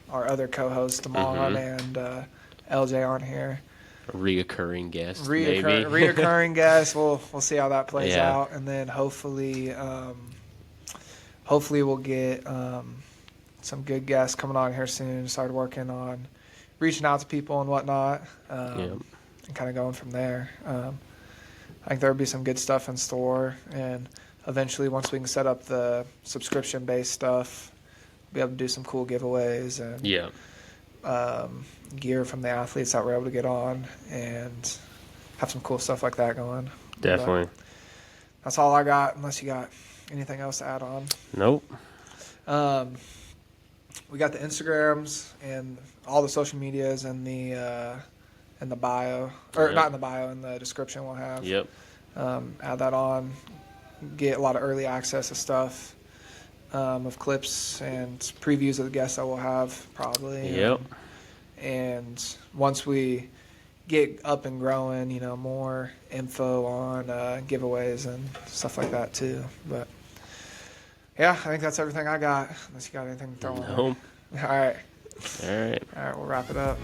Speaker 1: our other co-host, Damon, and LJ on here.
Speaker 2: A reoccurring guest, maybe.
Speaker 1: Reoccurring guest. We'll see how that plays
Speaker 2: Yeah.
Speaker 1: out, and then hopefully we'll get some good guests coming on here soon. Start working on reaching out to people and whatnot, and kind of going from there. I think there'll be some good stuff in store, and eventually, once we can set up the subscription-based stuff, we'll be able to do some cool giveaways and gear from the athletes that we're able to get on, and have some cool stuff like that going.
Speaker 2: Definitely.
Speaker 1: But that's all I got, unless you got anything else to add on.
Speaker 2: Nope.
Speaker 1: We got the Instagrams and all the social medias in the bio, or not in the bio, in the description we'll have.
Speaker 2: Yep.
Speaker 1: Add that on. Get a lot of early access to stuff, of clips and previews of the guests that we'll have probably.
Speaker 2: Yep.
Speaker 1: And once we get up and growing, more info on giveaways and stuff like that too. But yeah, I think that's everything I got. Unless you got anything to throw in there.
Speaker 2: Nope.
Speaker 1: All right.
Speaker 2: All right.
Speaker 1: All right, we'll wrap it up.